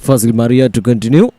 Fasil Maria to continue.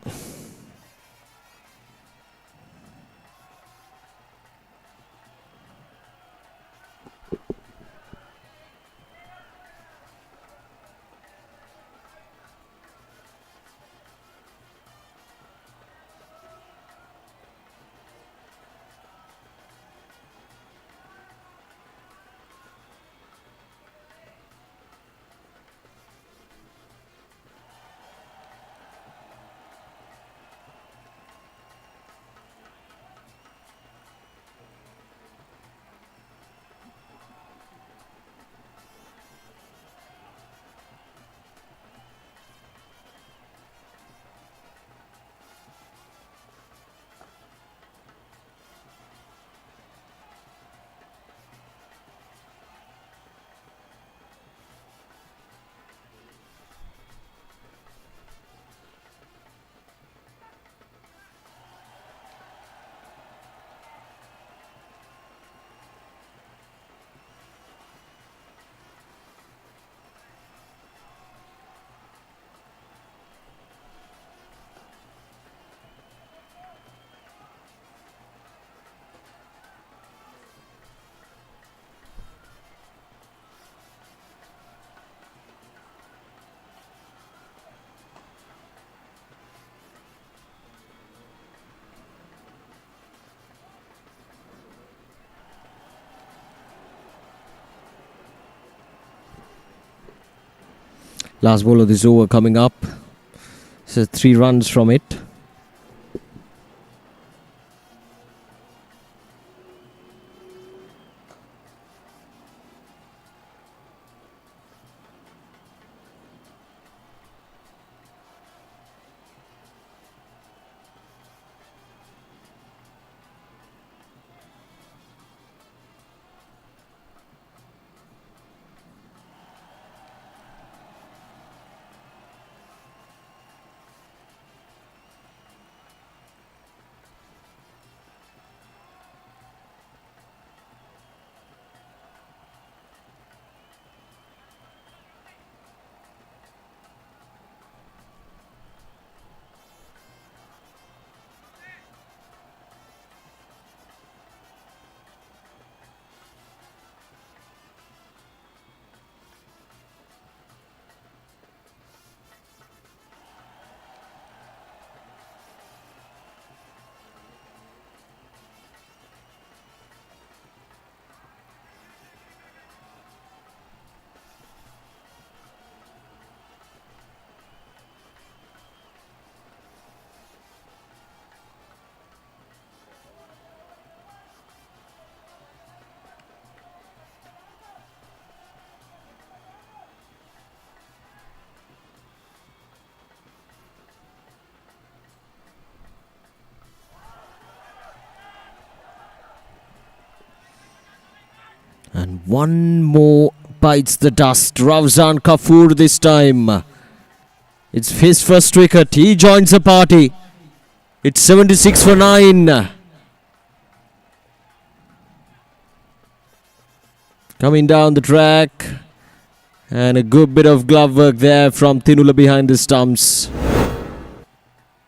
Last ball of this over coming up. So 3 runs from it. And one more bites the dust. Ravzan Kapoor this time. It's his first wicket. He joins the party. It's 76 for 9. Coming down the track. And a good bit of glove work there from Thinula behind the stumps.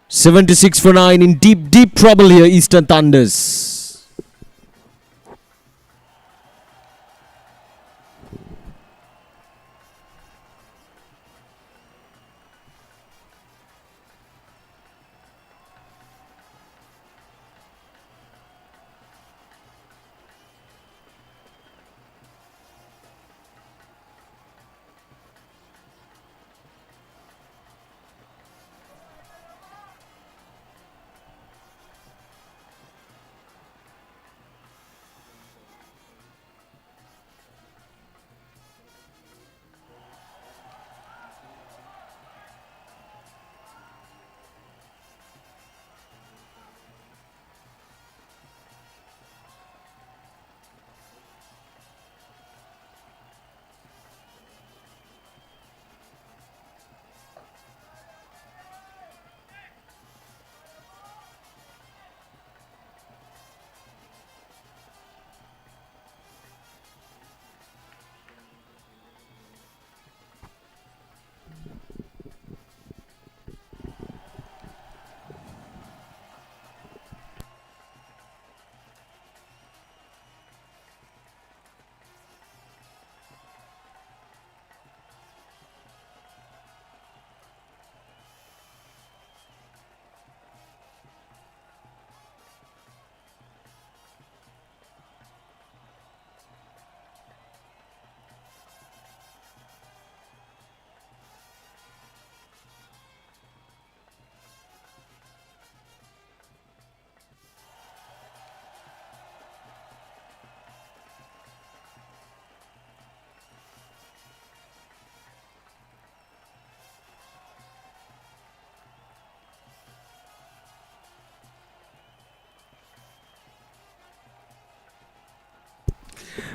76 for 9 in deep trouble here, Eastern Thunders.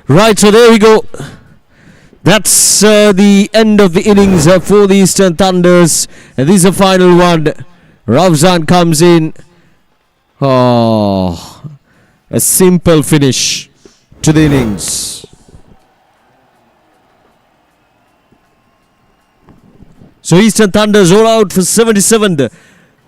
Right, so there we go. That's the end of the innings for the Eastern Thunders. And this is the final one. Ravzan comes in. Oh, a simple finish to the innings. So Eastern Thunders all out for 77.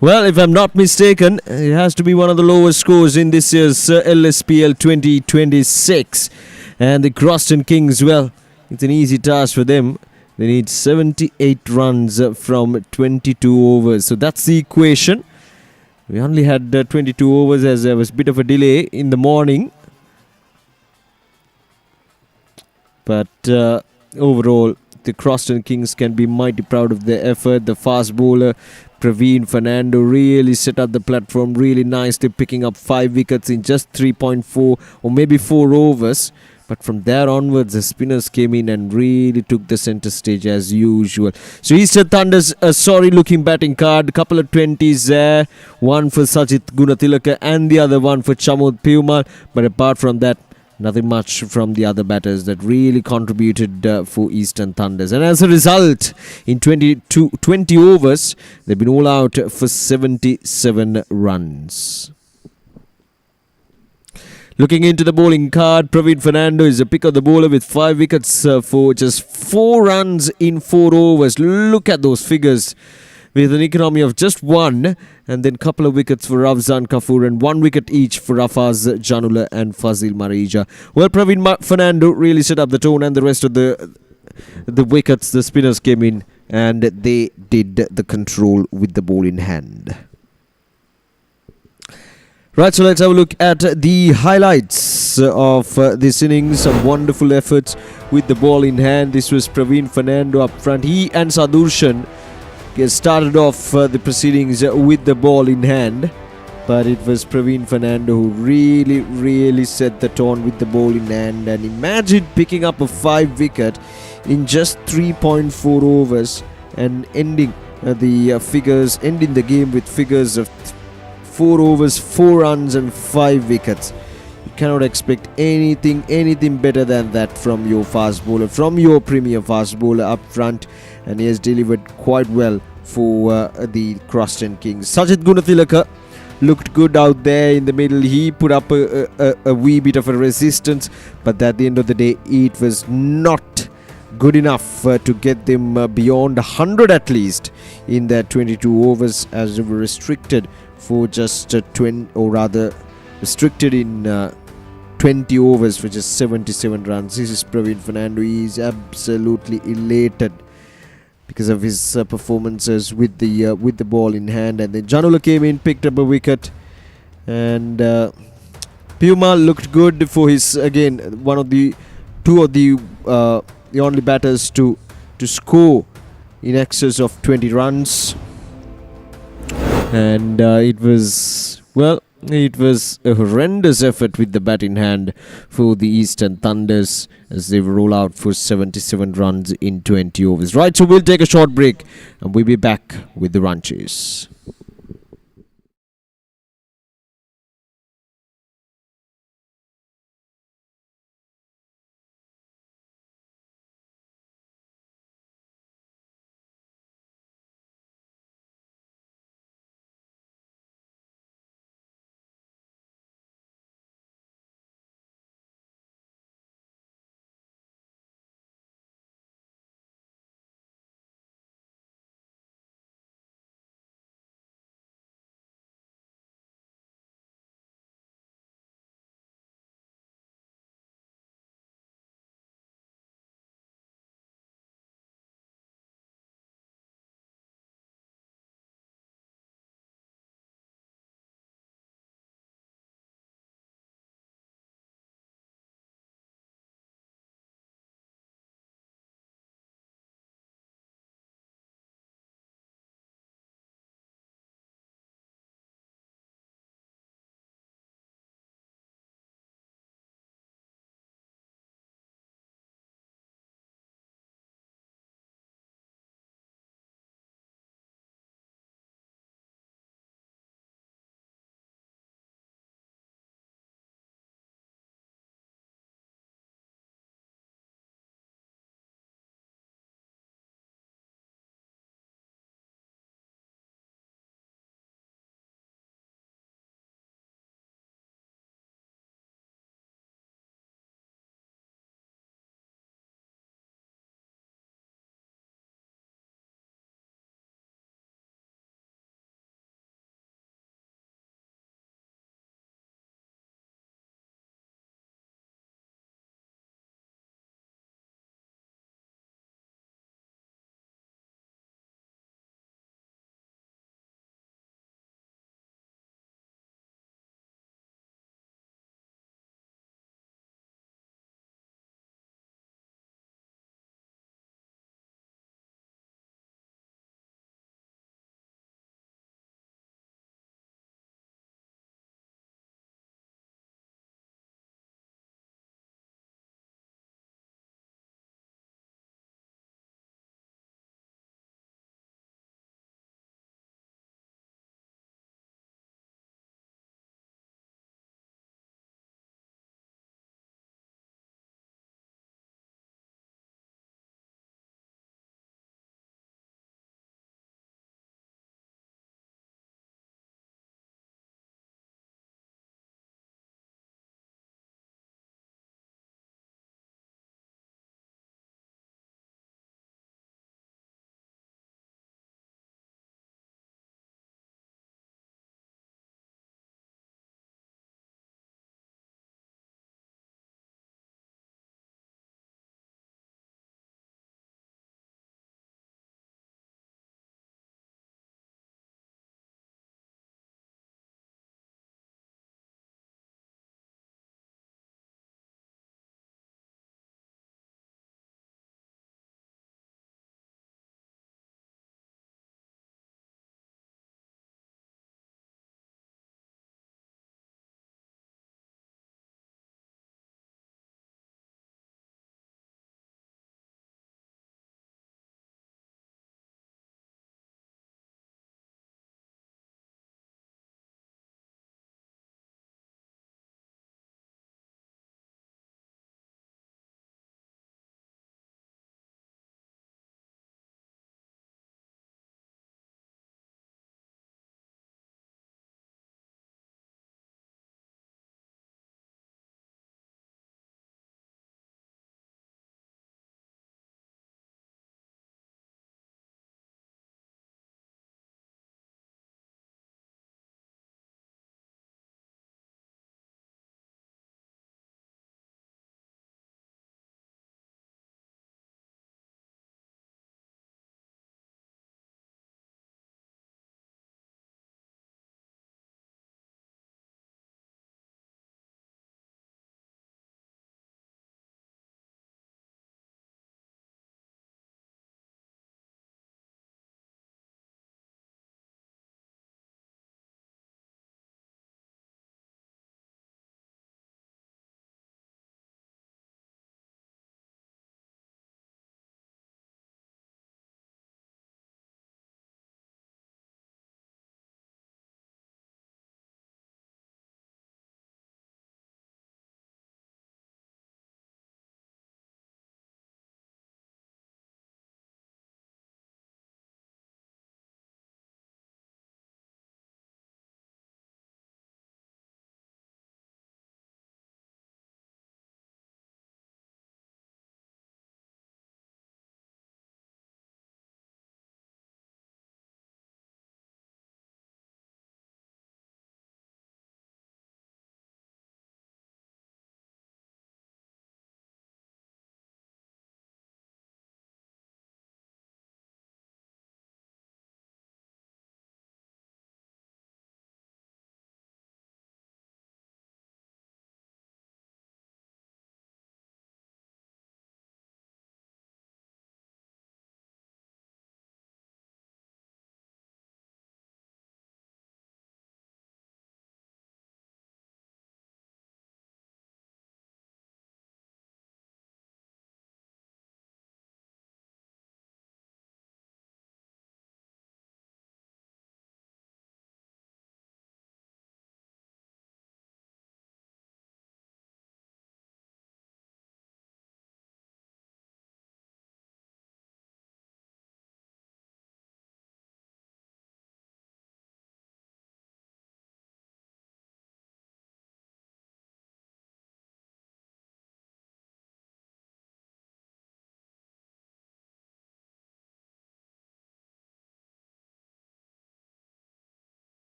Well, if I'm not mistaken, it has to be one of the lowest scores in this year's LSPL 2026. And the CROSTON Kings, well, it's an easy task for them. They need 78 runs from 22 overs. So that's the equation. We only had 22 overs as there was a bit of a delay in the morning. But overall, the Croston Kings can be mighty proud of their effort. The fast bowler Praveen Fernando really set up the platform really nicely, picking up 5 wickets in just 3.4 or maybe 4 overs. But from there onwards, the spinners came in and really took the centre stage as usual. So Eastern Thunder's a sorry-looking batting card. Couple of 20s there. One for Sajith Gunatilaka and the other one for Chamod Piumal. But apart from that, nothing much from the other batters that really contributed for Eastern Thunders. And as a result, in 20 overs, they've been all out for 77 runs. Looking into the bowling card, Praveen Fernando is a pick of the bowler with 5 wickets for just 4 runs in 4 overs. Look at those figures. With an economy of just 1, and then couple of wickets for Ravzan Kafoor and 1 wicket each for Rafaz Janula and Fazil Marija. Well, Praveen Fernando really set up the tone, and the rest of the wickets, the spinners came in and they did the control with the ball in hand. Right, so let's have a look at the highlights of this innings. Some wonderful efforts with the ball in hand. This was Praveen Fernando up front. He and Sadurshan started off the proceedings with the ball in hand, but it was Praveen Fernando who really set the tone with the ball in hand. And imagine picking up a 5 wicket in just 3.4 overs and ending the game with figures of 4 overs, 4 runs and 5 wickets. You cannot expect anything better than that from your fast bowler, from your premier fast bowler up front, and he has delivered quite well for the Croston Kings. Sajith Gunatilaka looked good out there in the middle. He put up a wee bit of a resistance, but at the end of the day, it was not good enough to get them beyond 100 at least in their 22 overs, as they were restricted for just 20, or rather restricted in 20 overs for just 77 runs. This is Praveen Fernando. He is absolutely elated because of his performances with the ball in hand. And then Janula came in, picked up a wicket, and Piumal looked good for his, again, two of the only batters to score in excess of 20 runs. And it was a horrendous effort with the bat in hand for the Eastern Thunders as they roll out for 77 runs in 20 overs. Right, so we'll take a short break and we'll be back with the run chase.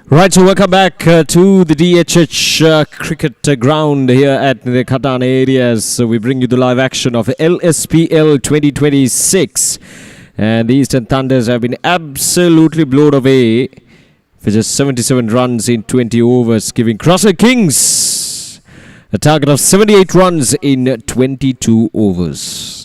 Right, so welcome back to the DHH cricket ground here at the Katana areas. So we bring you the live action of LSPL 2026. And the Eastern Thunders have been absolutely blown away for just 77 runs in 20 overs, giving CROSTON Kings a target of 78 runs in 22 overs.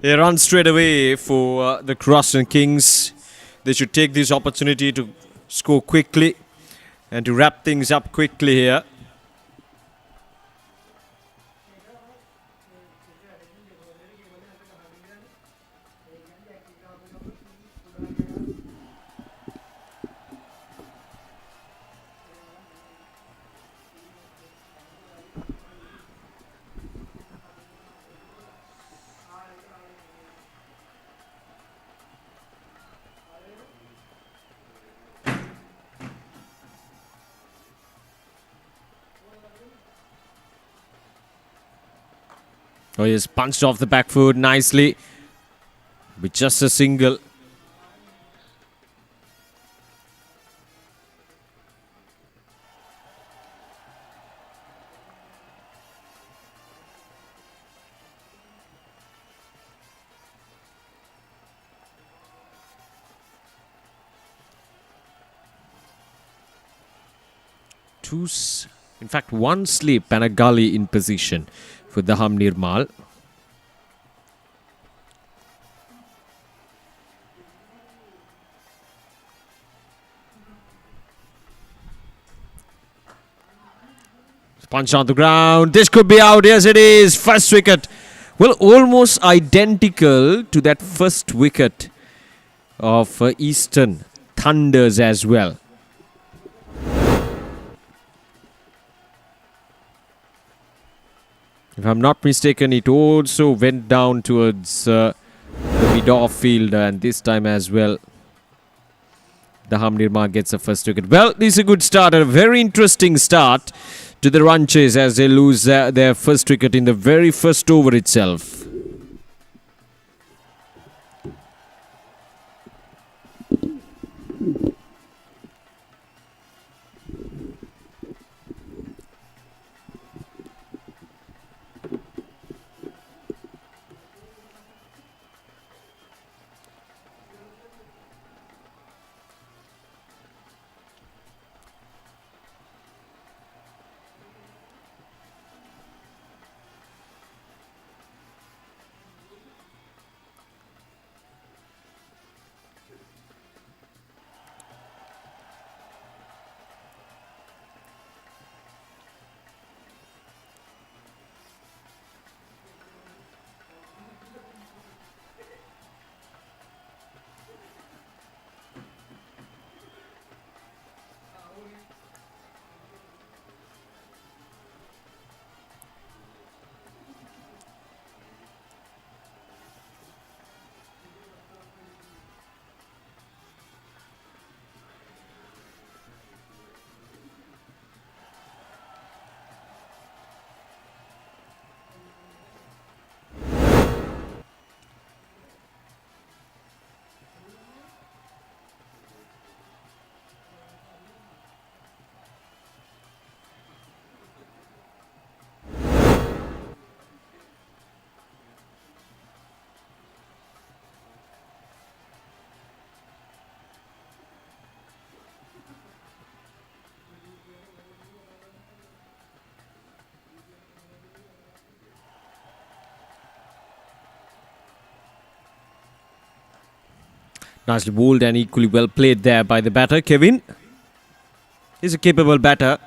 They run straight away for the CROSTON Kings. They should take this opportunity to score quickly and to wrap things up quickly here. Oh, he's punched off the back foot nicely with just a single. In fact, one slip and a gully in position for the Nirmal. Punch on the ground. This could be out. Yes, it is. First wicket. Well, almost identical to that first wicket of Eastern Thunders as well. If I'm not mistaken, it also went down towards the mid-off field, and this time as well, the Nirmal gets the first wicket. Well, this is a good start, a very interesting start to the run chase as they lose their first wicket in the very first over itself. Nicely bowled and equally well played there by the batter, Kevin. He's a capable batter.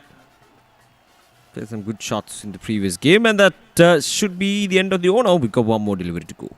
Played some good shots in the previous game, and that should be the end of the over. Now we got one more delivery to go.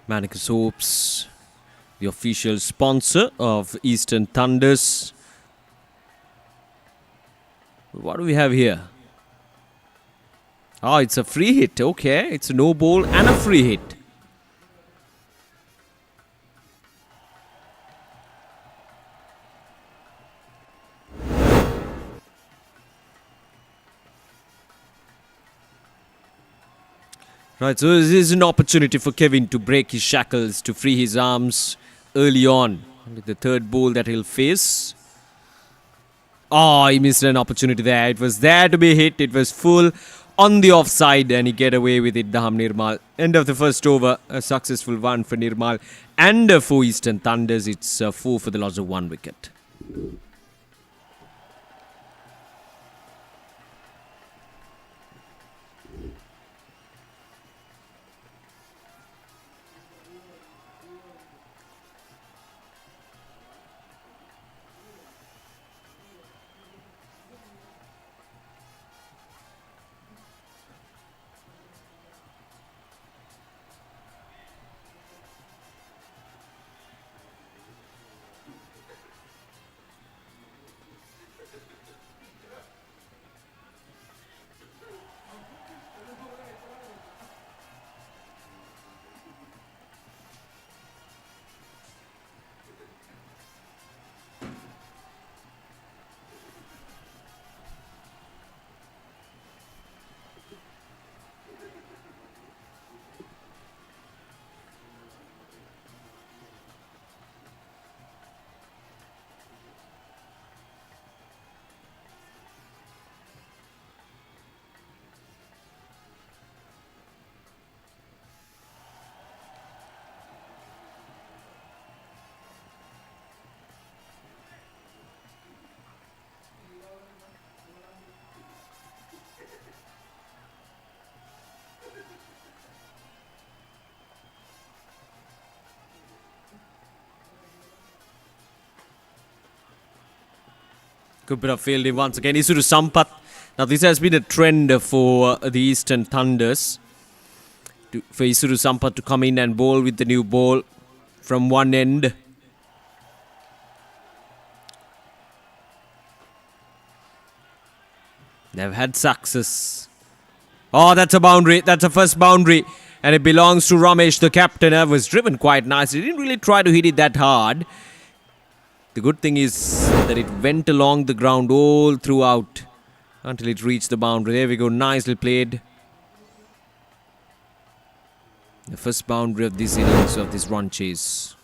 Manica Soaps, the official sponsor of Eastern Thunders. What do we have here? Oh, it's a free hit. Okay, it's a no ball and a free hit. Right, so this is an opportunity for Kevin to break his shackles, to free his arms early on. With the third ball that he'll face. Oh, he missed an opportunity there. It was there to be hit. It was full on the offside and he get away with it, Daham Nirmal. End of the first over, a successful one for Nirmal. And for Eastern Thunders, it's 4 for the loss of 1 wicket. Good bit of fielding once again. Isuru Sampath. Now this has been a trend for the Eastern Thunders. For Isuru Sampath to come in and bowl with the new ball from one end. They've had success. Oh, that's a boundary. That's a first boundary. And it belongs to Ramesh, the captain. It was driven quite nicely. He didn't really try to hit it that hard. The good thing is that it went along the ground all throughout until it reached the boundary. There we go. Nicely played. The first boundary of this innings, of this run chase.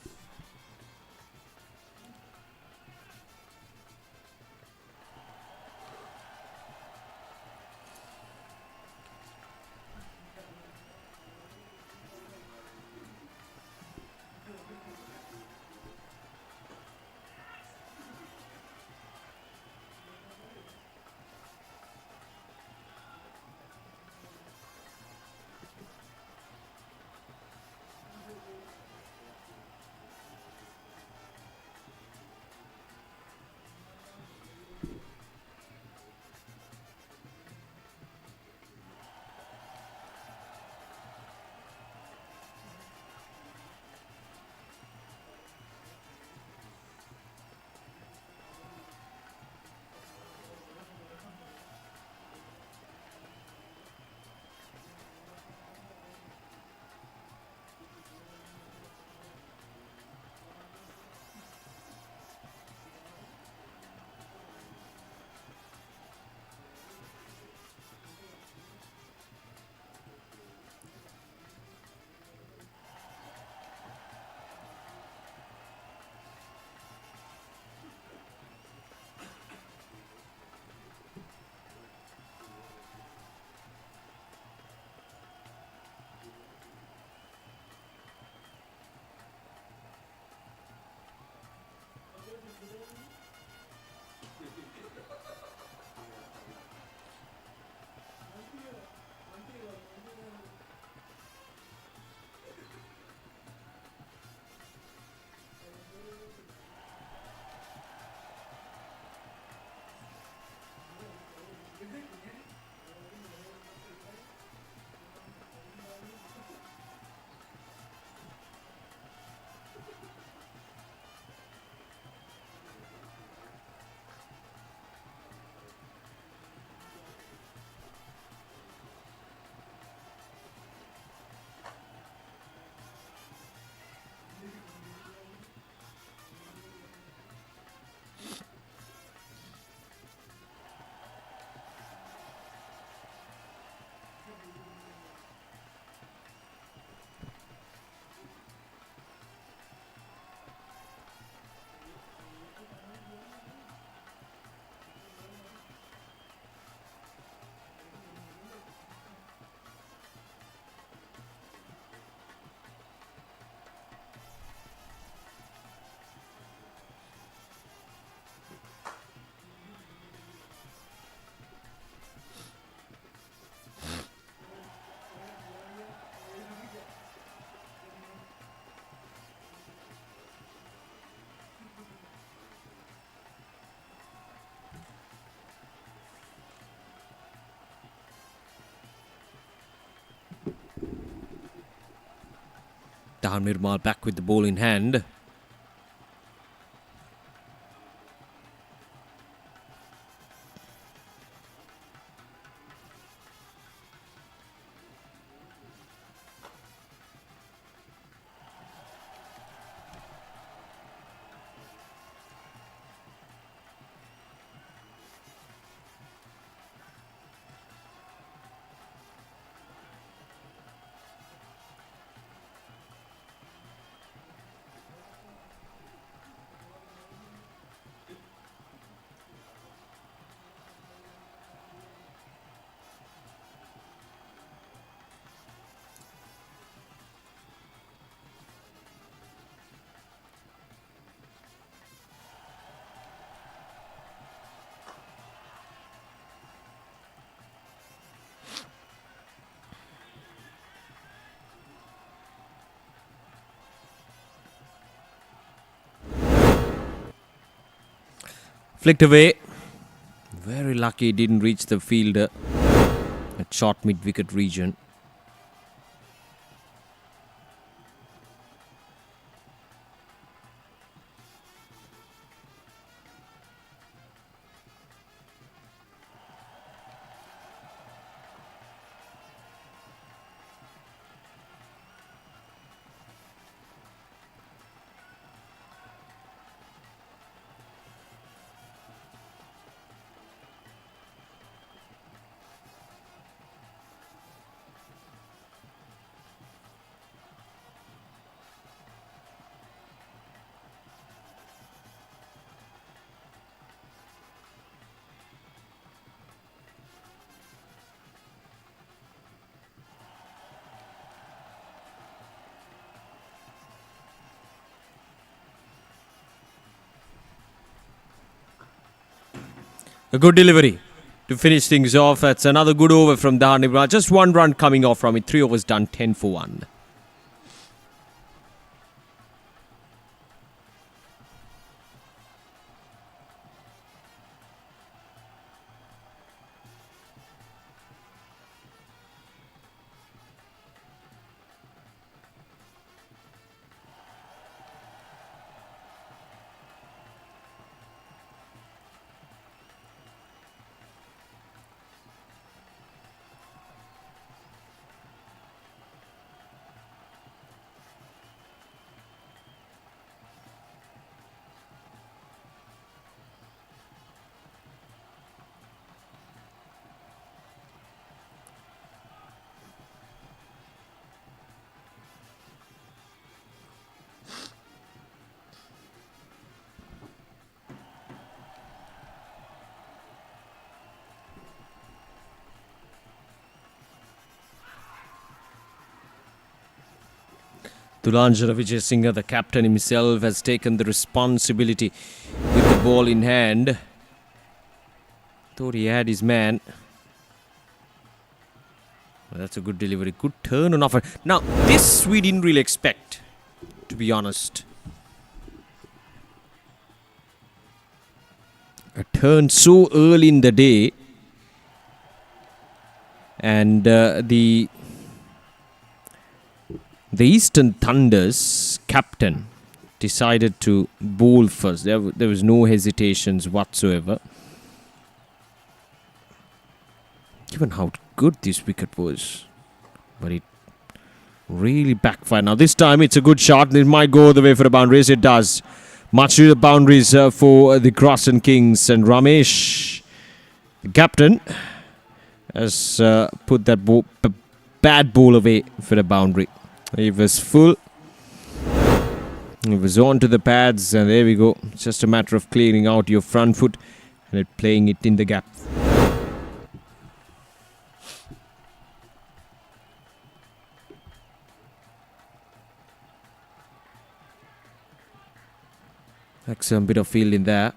Dahan Nirmal back with the ball in hand. Flicked away. Very lucky it didn't reach the fielder at short mid-wicket region. A good delivery to finish things off. That's another good over from Dahan Nirmal. Just one run coming off from it. 3 overs done, 10 for 1. Tulanjara Vijayasinghe, the captain himself, has taken the responsibility with the ball in hand. Thought he had his man. Well, that's a good delivery. Good turn on offer. Now, this we didn't really expect, to be honest. A turn so early in the day. And the Eastern Thunder's captain decided to bowl first. There was no hesitations whatsoever. Given how good this wicket was. But it really backfired. Now this time it's a good shot. It might go the way for the boundaries. It does. Much to the boundaries for the CROSTON Kings. And Ramesh, the captain, has put that bad ball away for the boundary. It was full. It was on to the pads, and there we go. It's just a matter of clearing out your front foot and playing it in the gap. Excellent bit of field in there.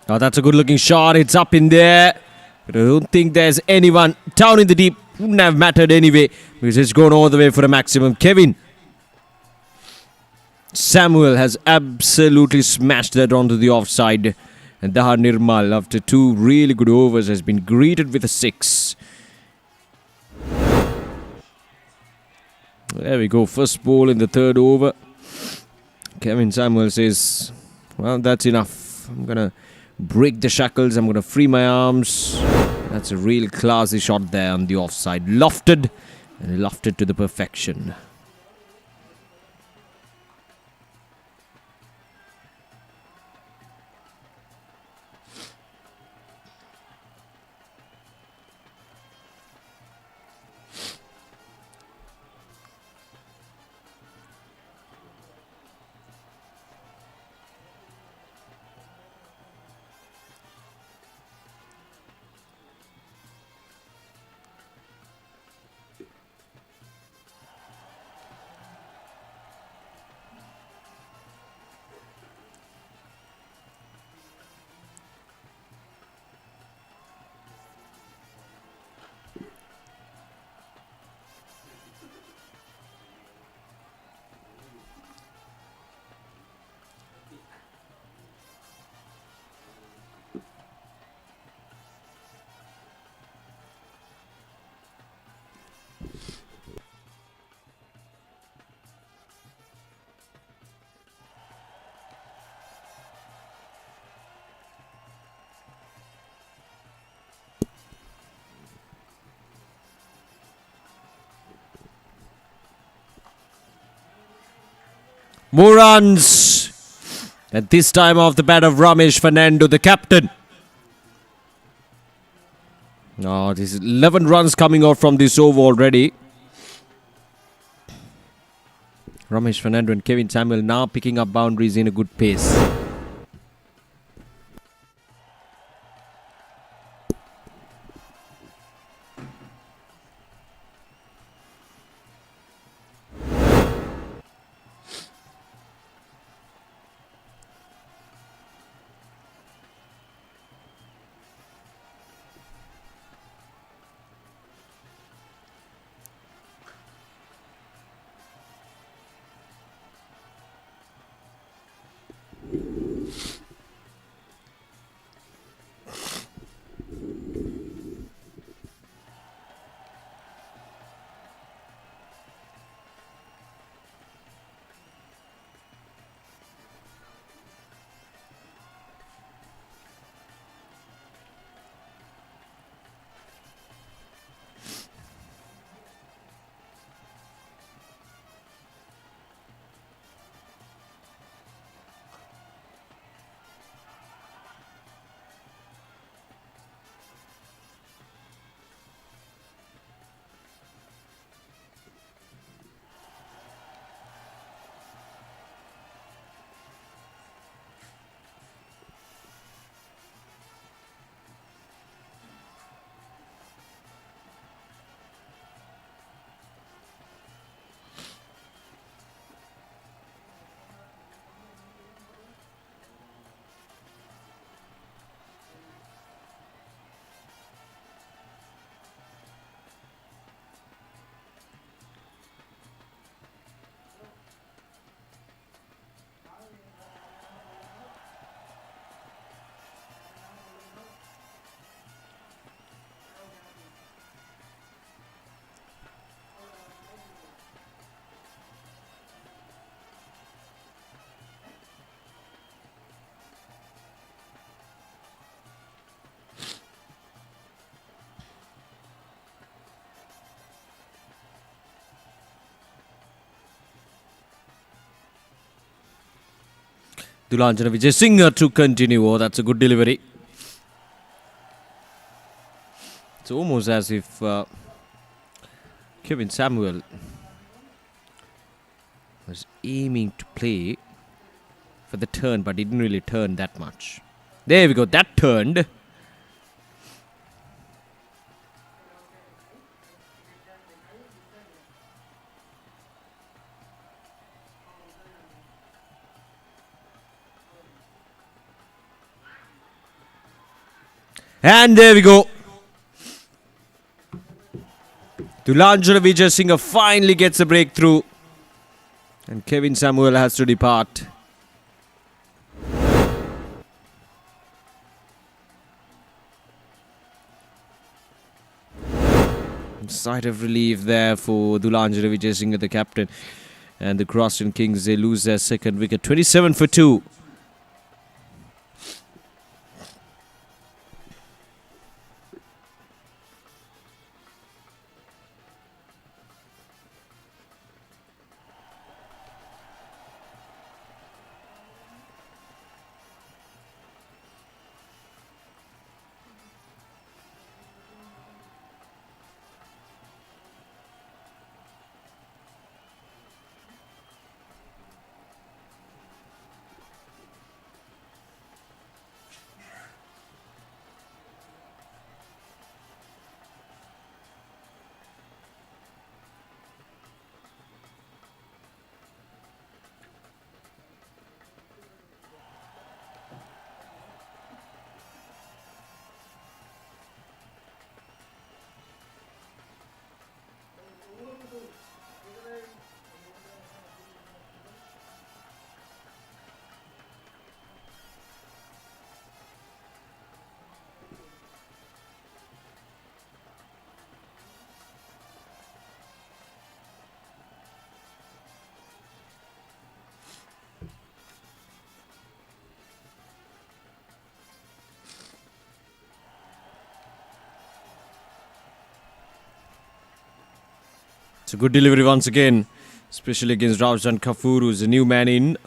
Oh, that's a good looking shot. It's up in there. But I don't think there's anyone down in the deep. Wouldn't have mattered anyway because it's gone all the way for a maximum. Kevin Samuel has absolutely smashed that onto the offside. And Daha Nirmal, after 2 really good overs, has been greeted with a 6. There we go. First ball in the 3rd over. Kevin Samuel says, well, that's enough. I'm going to break the shackles. I'm going to free my arms. That's a real classy shot there on the offside. Lofted. And lofted to the perfection. More runs. And this time off the bat of Ramesh Fernando, the captain. Oh, this is 11 runs coming out from this over already. Ramesh Fernando and Kevin Samuel now picking up boundaries in a good pace. Dulanjana Vijay Singh to continue. Oh, that's a good delivery. It's almost as if Kevin Samuel was aiming to play for the turn, but didn't really turn that much. There we go. That turned. And there we go. Dulanjana Vijay Singh finally gets a breakthrough. And Kevin Samuel has to depart. Sight of relief there for Dulanjana Vijay Singh, the captain. And the CROSTON Kings, they lose their second wicket. 27 for 2. It's a good delivery once again, especially against Rajasthan Kapoor, who's a new man in.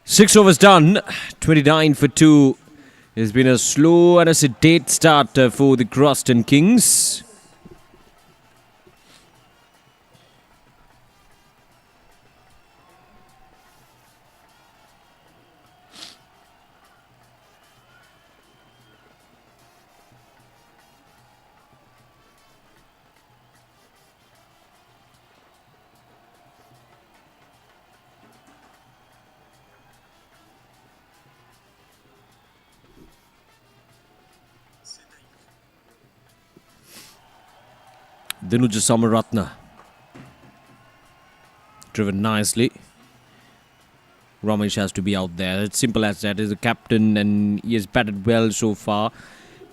Six overs done, 29 for 2. It's been a slow and a sedate start for the CROSTON Kings. Dinuja Samaratna driven nicely. Ramesh has to be out there. It's simple as that. He's the captain and he has batted well so far.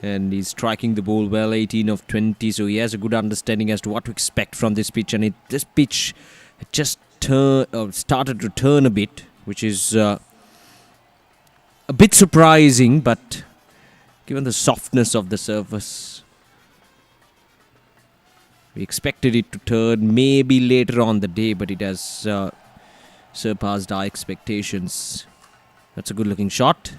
And he's striking the ball well, 18 of 20. So he has a good understanding as to what to expect from this pitch. And this pitch just started to turn a bit, which is a bit surprising. But given the softness of the surface, we expected it to turn maybe later on the day, but it has surpassed our expectations. That's a good looking shot.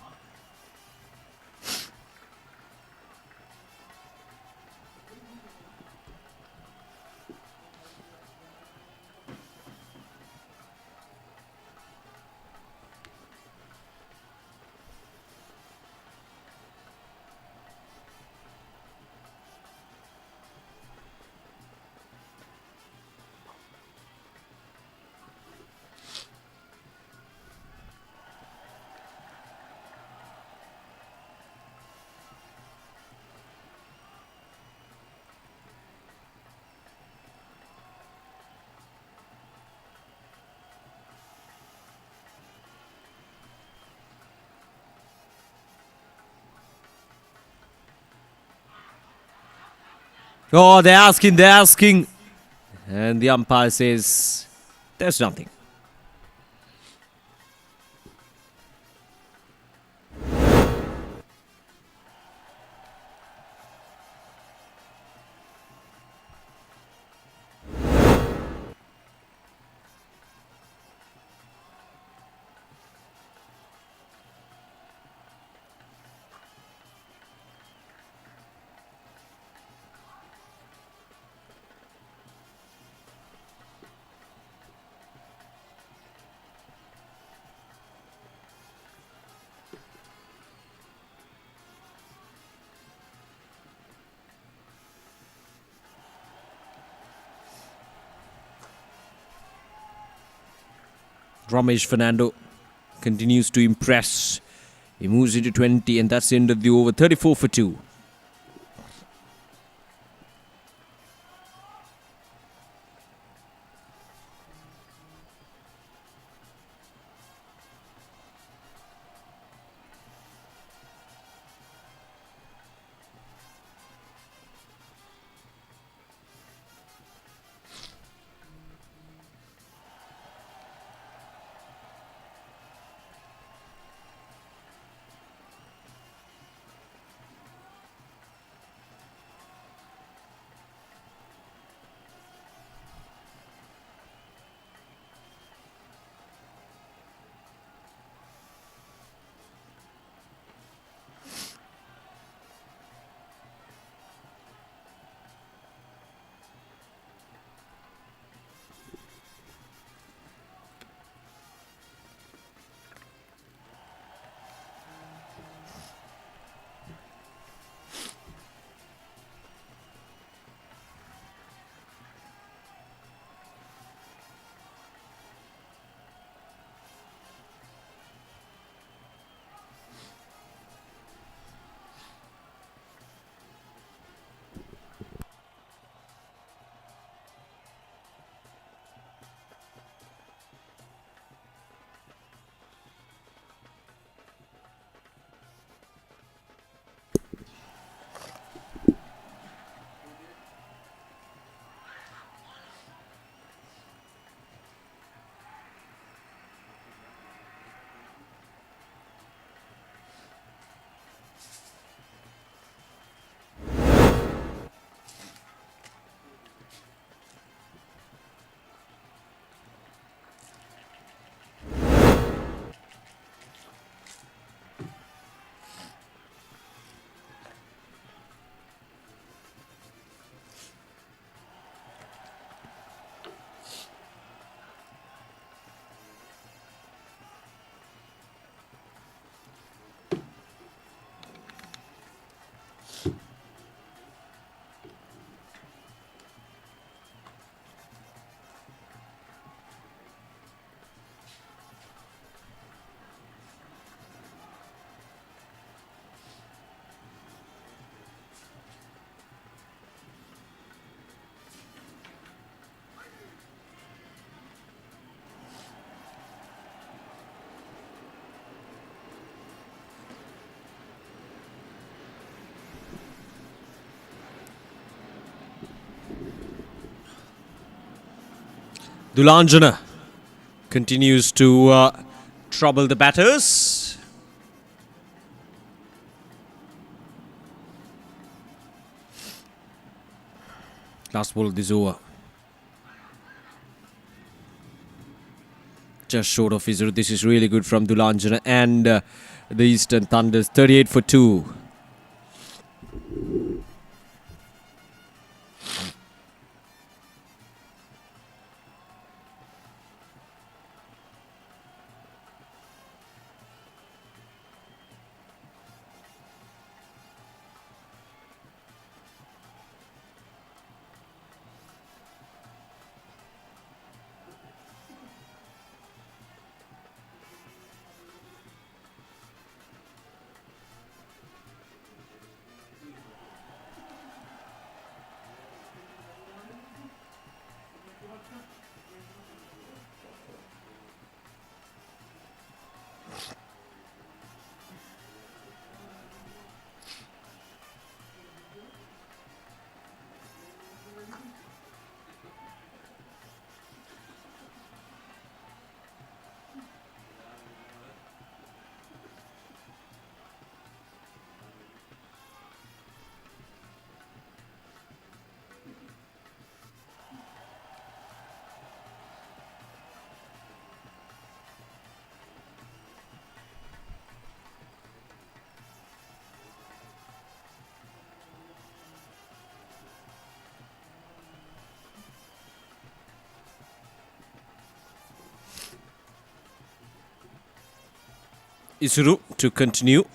Oh, they're asking. And the umpire says, there's nothing. Ramesh Fernando continues to impress. He moves into 20, and that's the end of the over. 34 for 2. Dulanjana continues to trouble the batters. Last ball of this over. Just short of his. This is really good from Dulanjana and the Eastern Thunders. 38 for 2. Isuru to continue.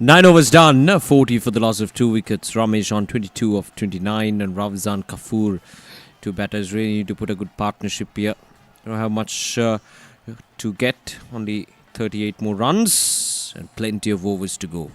Nine overs done, 40 for the loss of 2 wickets. Ramesh on 22 of 29 and Ravzan Kafoor. Two batters really need to put a good partnership here. Don't have much to get, only 38 more runs and plenty of overs to go.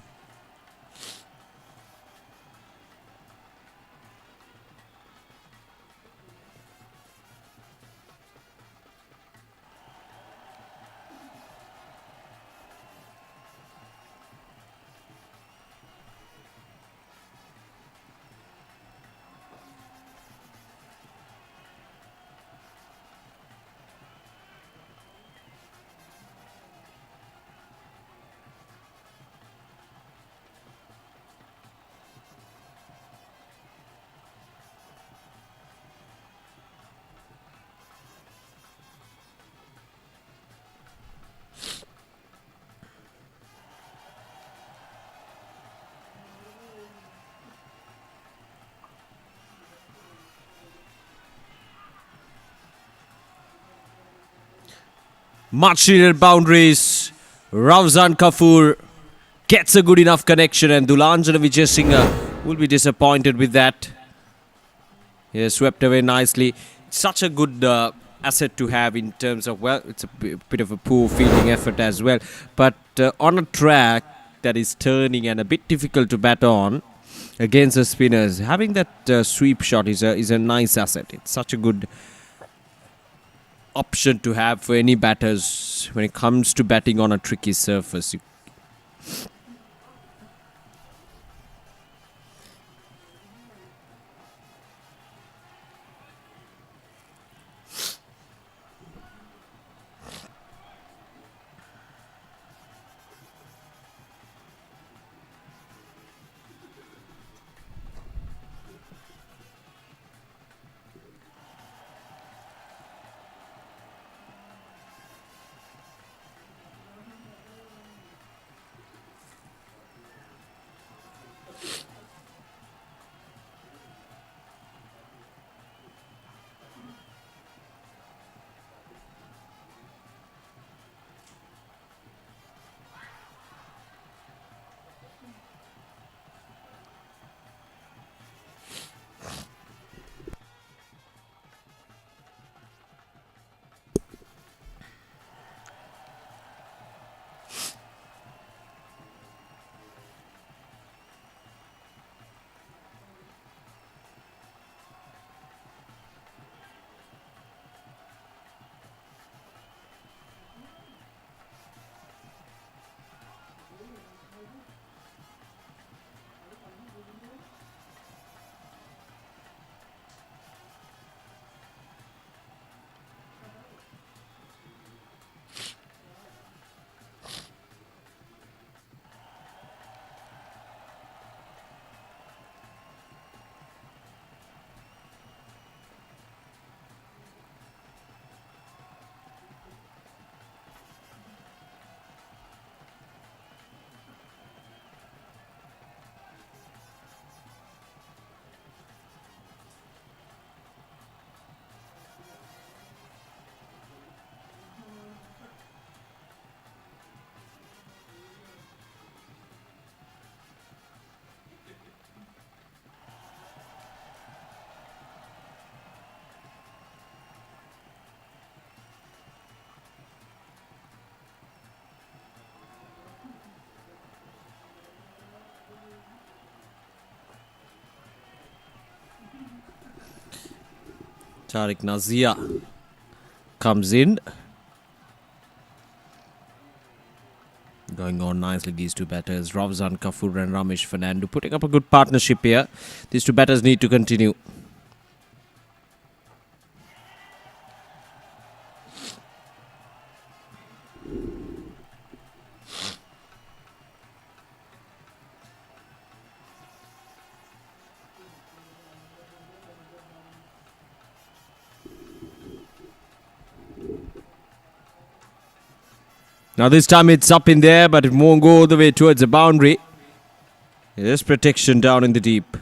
Much needed boundaries. Ravzan Kafoor gets a good enough connection, and Dulanjana Vijayasinghe will be disappointed with that. He has swept away nicely. Such a good asset to have in terms of, well, it's a bit of a poor fielding effort as well. But on a track that is turning and a bit difficult to bat on against the spinners, having that sweep shot is a nice asset. It's such a good option to have for any batters when it comes to batting on a tricky surface. Tariq Nazia comes in. Going on nicely, these two batters, Ravzan Kafoor and Ramesh Fernando, putting up a good partnership here. These two batters need to continue. Now this time it's up in there, but it won't go all the way towards the boundary. There's protection down in the deep.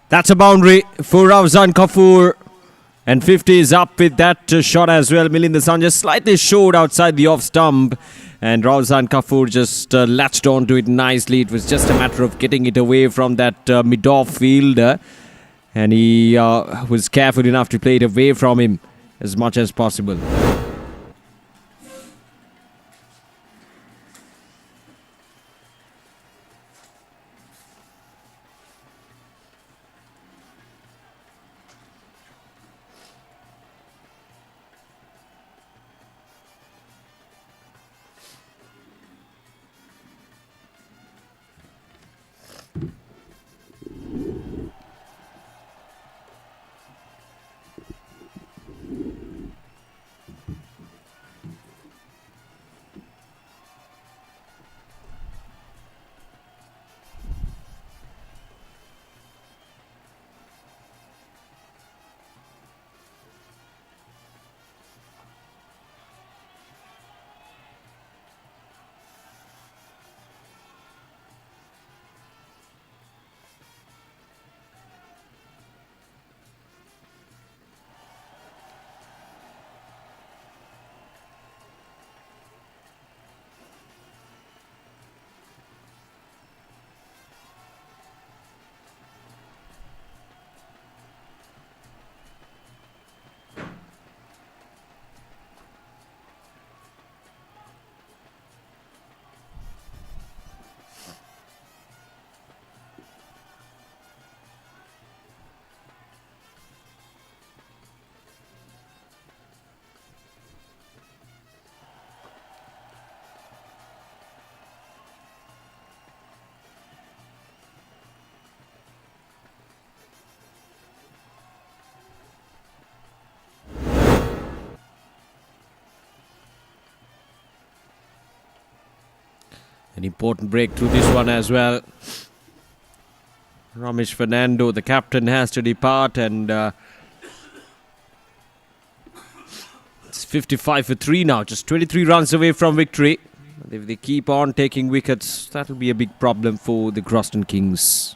That's a boundary for Ravzan Kafoor. And 50 is up with that shot as well. Milind Hassan just slightly short outside the off stump. And Ravzan Kafoor just latched onto it nicely. It was just a matter of getting it away from that mid-off fielder. And he was careful enough to play it away from him as much as possible. An important breakthrough this one as well. Ramesh Fernando, the captain, has to depart, and it's 55 for 3 now, just 23 runs away from victory. If they keep on taking wickets, that'll be a big problem for the CROSTON Kings.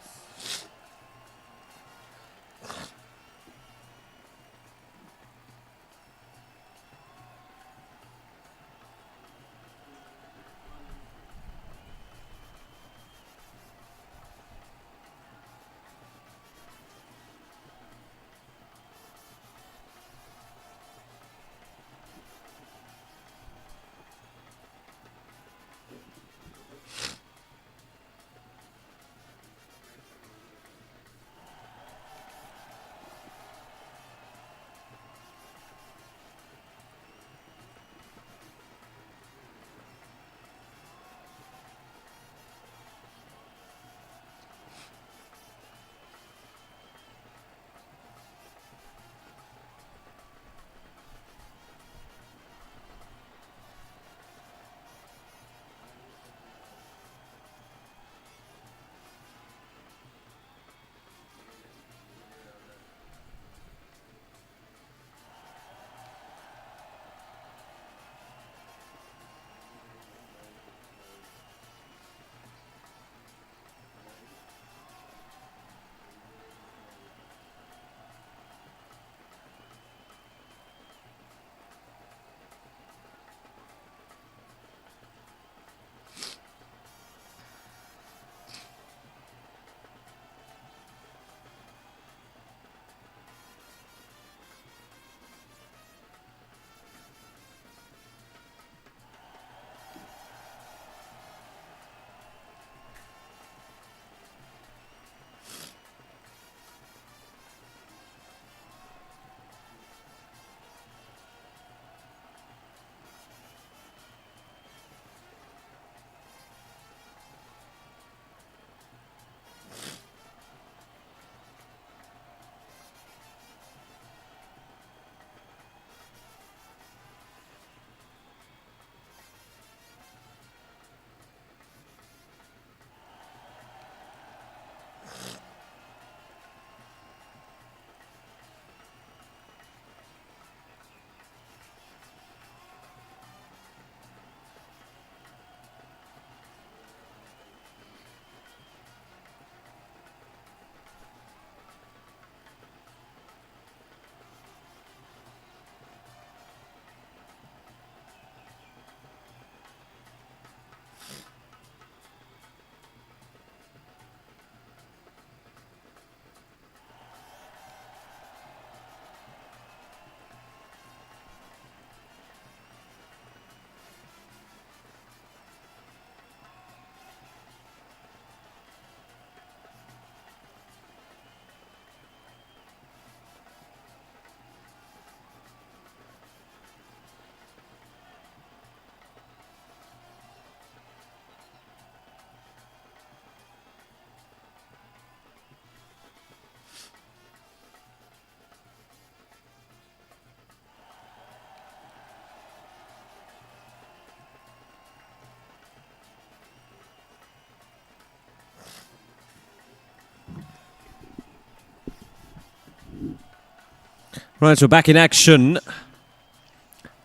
Right, so back in action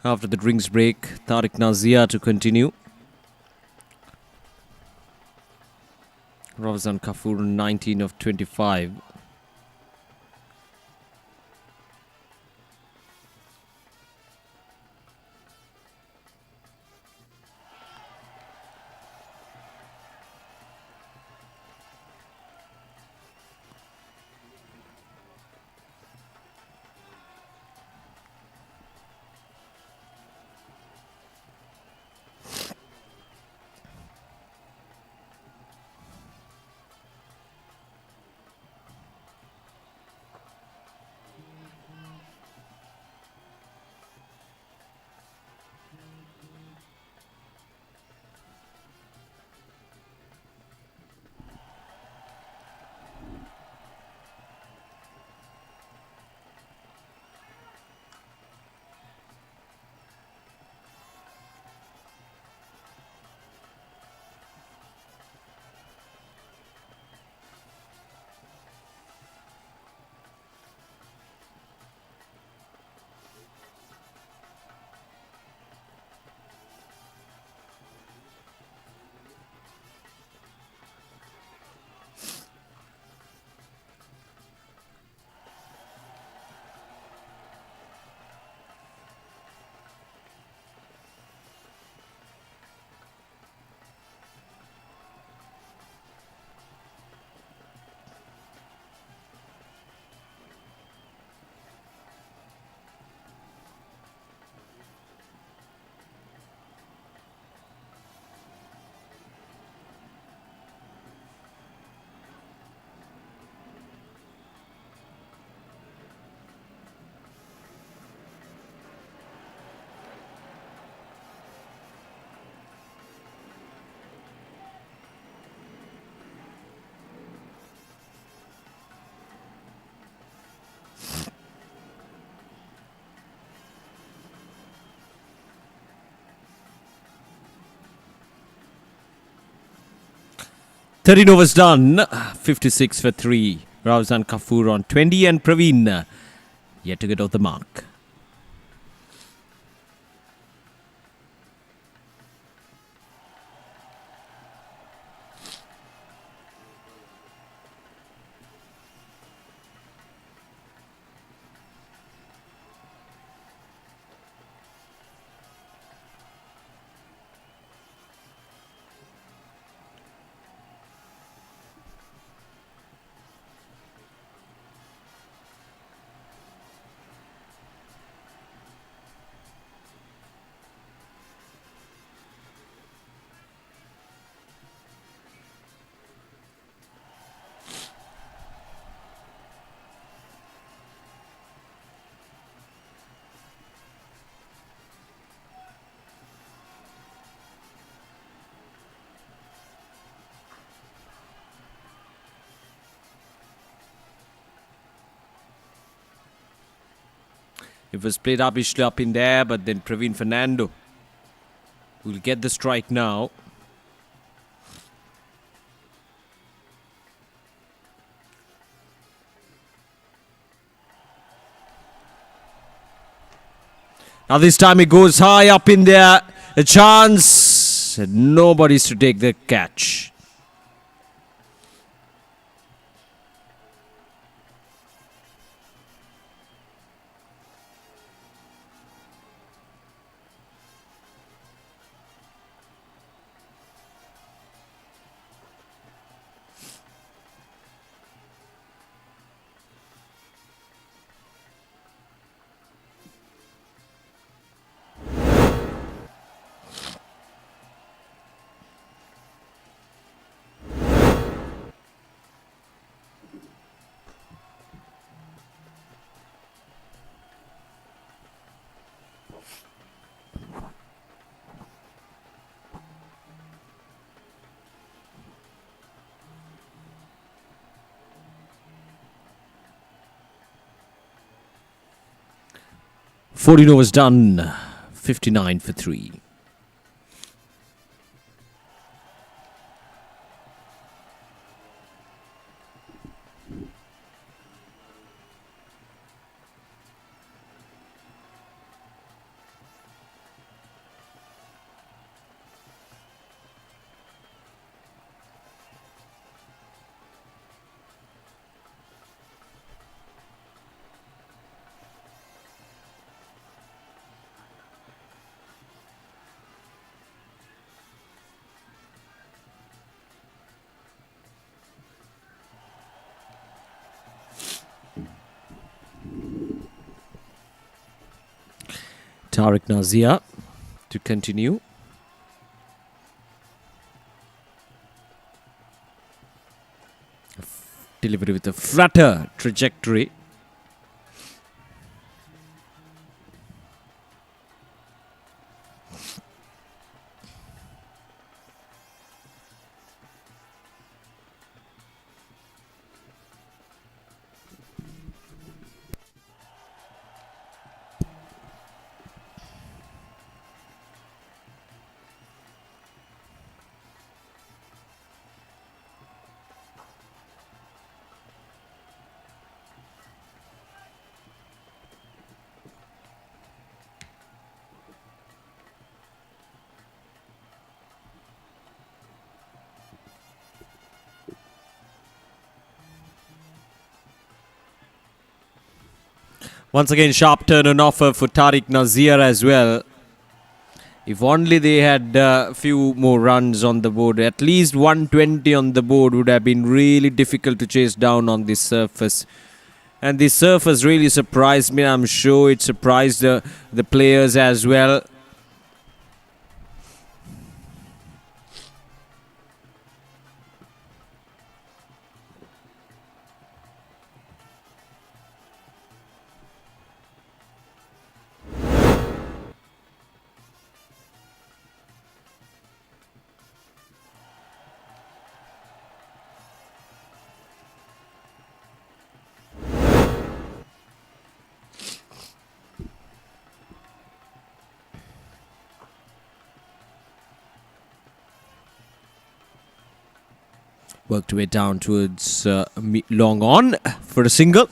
after the drinks break. Tariq Nazia to continue. Ravzan Kafour 19 of 25. 13 overs done, 56 for 3. Ravzan Kafoor on 20 and Praveen yet to get off the mark. It was played uppishly up in there, but then Praveen Fernando will get the strike now. Now this time it goes high up in there. A chance. And nobody's to take the catch. Fourteen overs done, 59 for 3. Tariq Nazir to continue. Delivery with a flatter trajectory. Once again, sharp turn and offer for Tariq Nazir as well. If only they had a few more runs on the board, at least 120 on the board would have been really difficult to chase down on this surface. And this surface really surprised me. I'm sure it surprised the players as well. Worked way down towards long on for a single.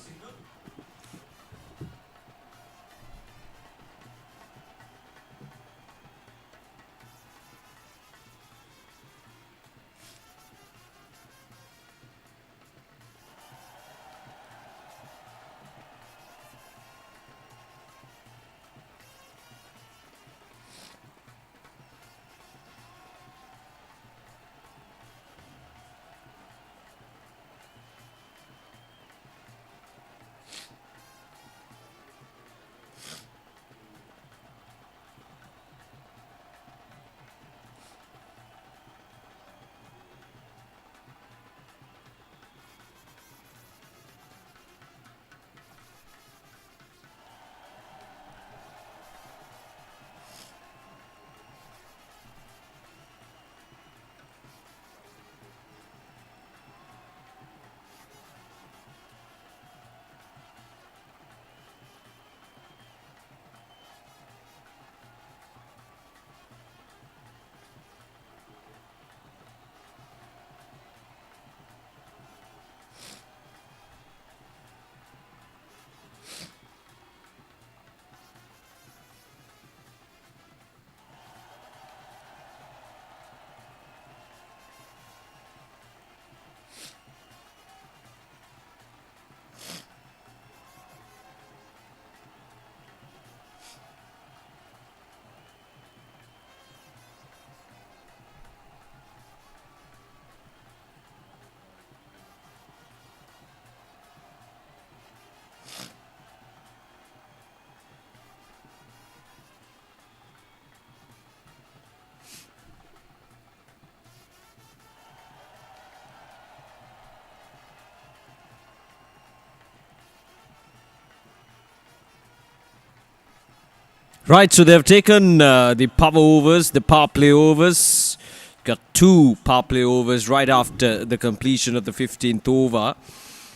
Right, so they've taken the power overs, the power play overs. Got 2 power play overs right after the completion of the 15th over.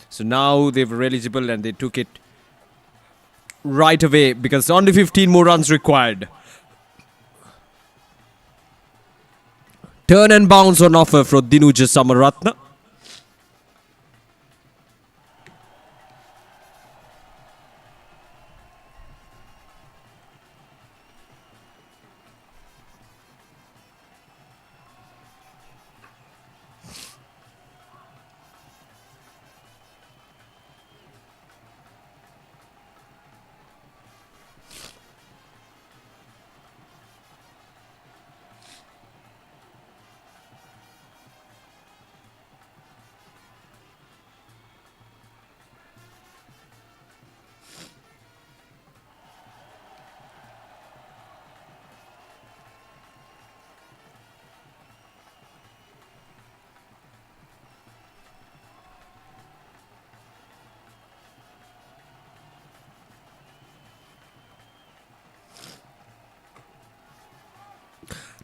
So now they were eligible and they took it right away because only 15 more runs required. Turn and bounce on offer from Dinuja Samaratna.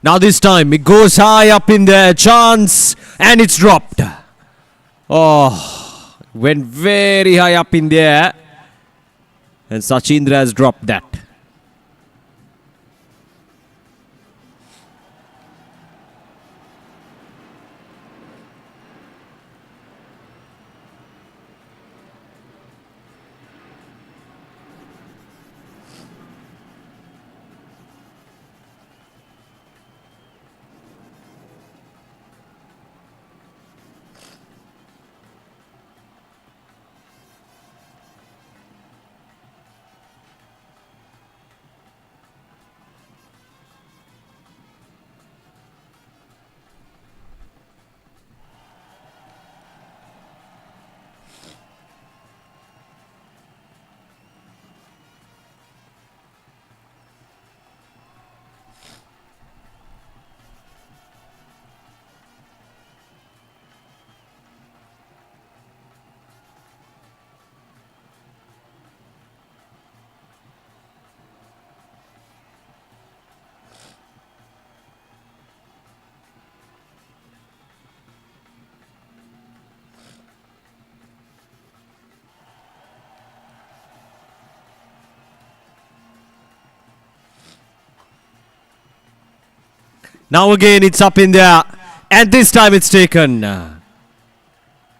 Now this time it goes high up in the chance and it's dropped. Oh, went very high up in the air and Sachindra has dropped that. Now again it's up in there and this time it's taken.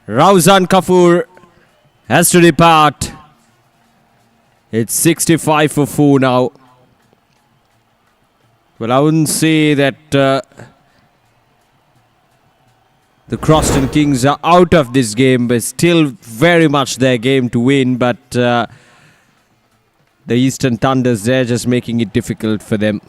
Rauzan Kapoor has to depart. It's 65 for 4 now. Well, I wouldn't say that the CROSTON Kings are out of this game, but still very much their game to win. But the Eastern Thunders, they're just making it difficult for them.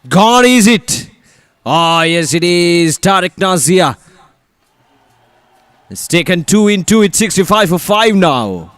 Gone is it? Ah, yes it is. Tariq Nazia has taken 2 into it. 65 for 5 now.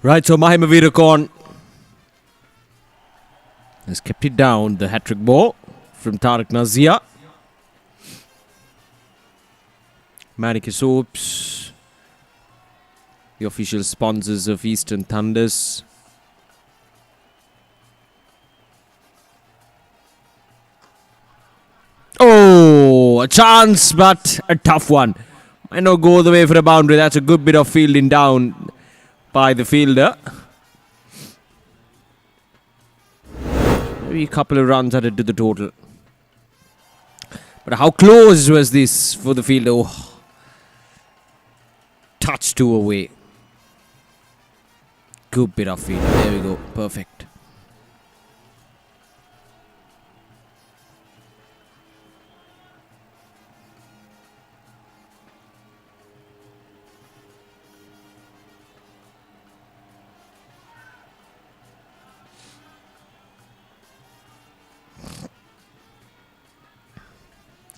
Right, so Mahima Veerakorn has kept it down. The hat-trick ball from Tariq Nazia. Manicure Soaps, the official sponsors of Eastern Thunders. Oh, a chance, but a tough one. Might not go all the way for a boundary. That's a good bit of fielding down by the fielder. Maybe a couple of runs added to the total. But how close was this for the fielder? Oh. Touch 2 away. Good bit of fielding. There we go. Perfect.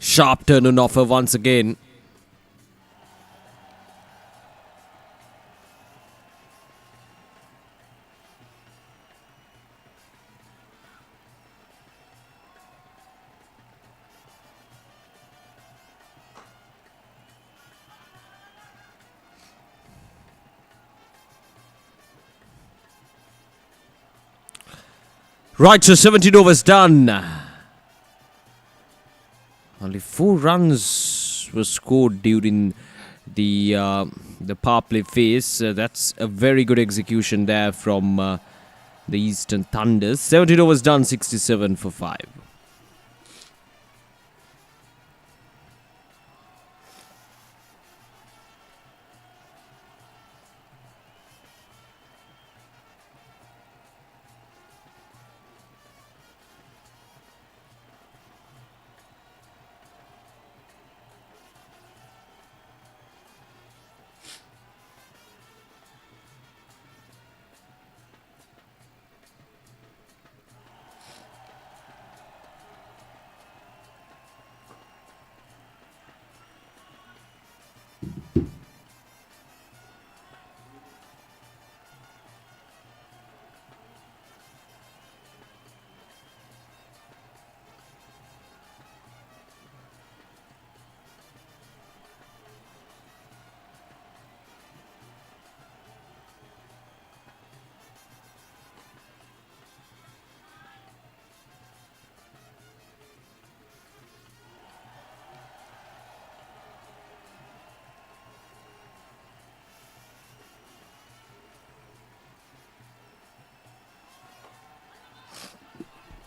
Sharp turn on offer once again. Right, so 17 overs done. Only 4 runs were scored during the power play phase. That's a very good execution there from the Eastern Thunders. 17 overs done, 67 for 5.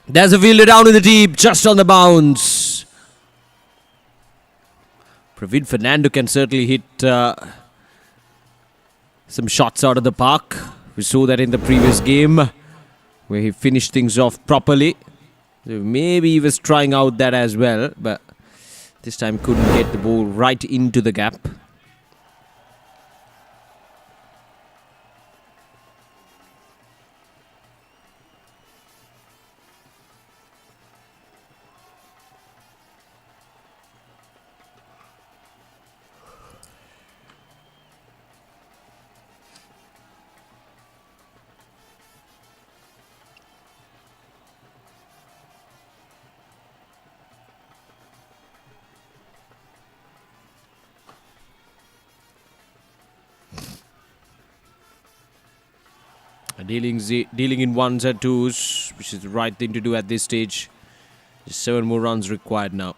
There's a fielder down in the deep, just on the bounce. Praveen Fernando can certainly hit some shots out of the park. We saw that in the previous game, where he finished things off properly. So maybe he was trying out that as well, but this time couldn't get the ball right into the gap. Dealing in ones and twos, which is the right thing to do at this stage. Just 7 more runs required now.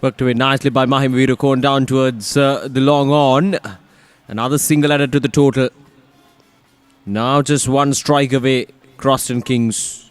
Worked away nicely by Mahim Veerakorn down towards the long on. Another single added to the total. Now just 1 strike away, Croston Kings.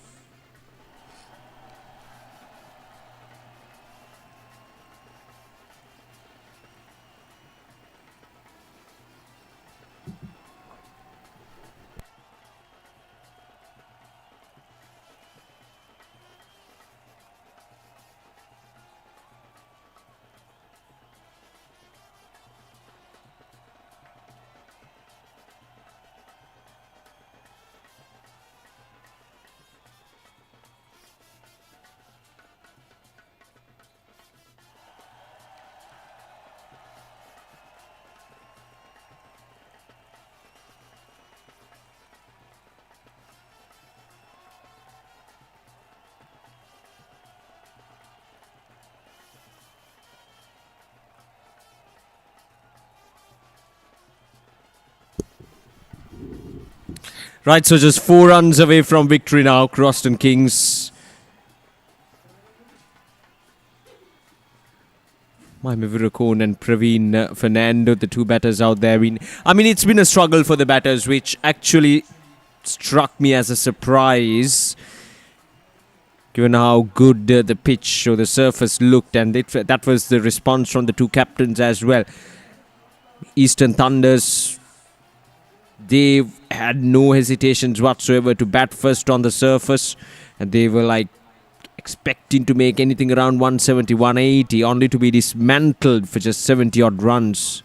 Right, so just 4 runs away from victory now, CROSTON Kings. Mahima Virakon and Praveen Fernando, the 2 batters out there. I mean, it's been a struggle for the batters, which actually struck me as a surprise, given how good the pitch or the surface looked, and that was the response from the 2 captains as well. Eastern Thunders, they had no hesitations whatsoever to bat first on the surface, and they were like expecting to make anything around 170, 180, only to be dismantled for just 70 odd runs.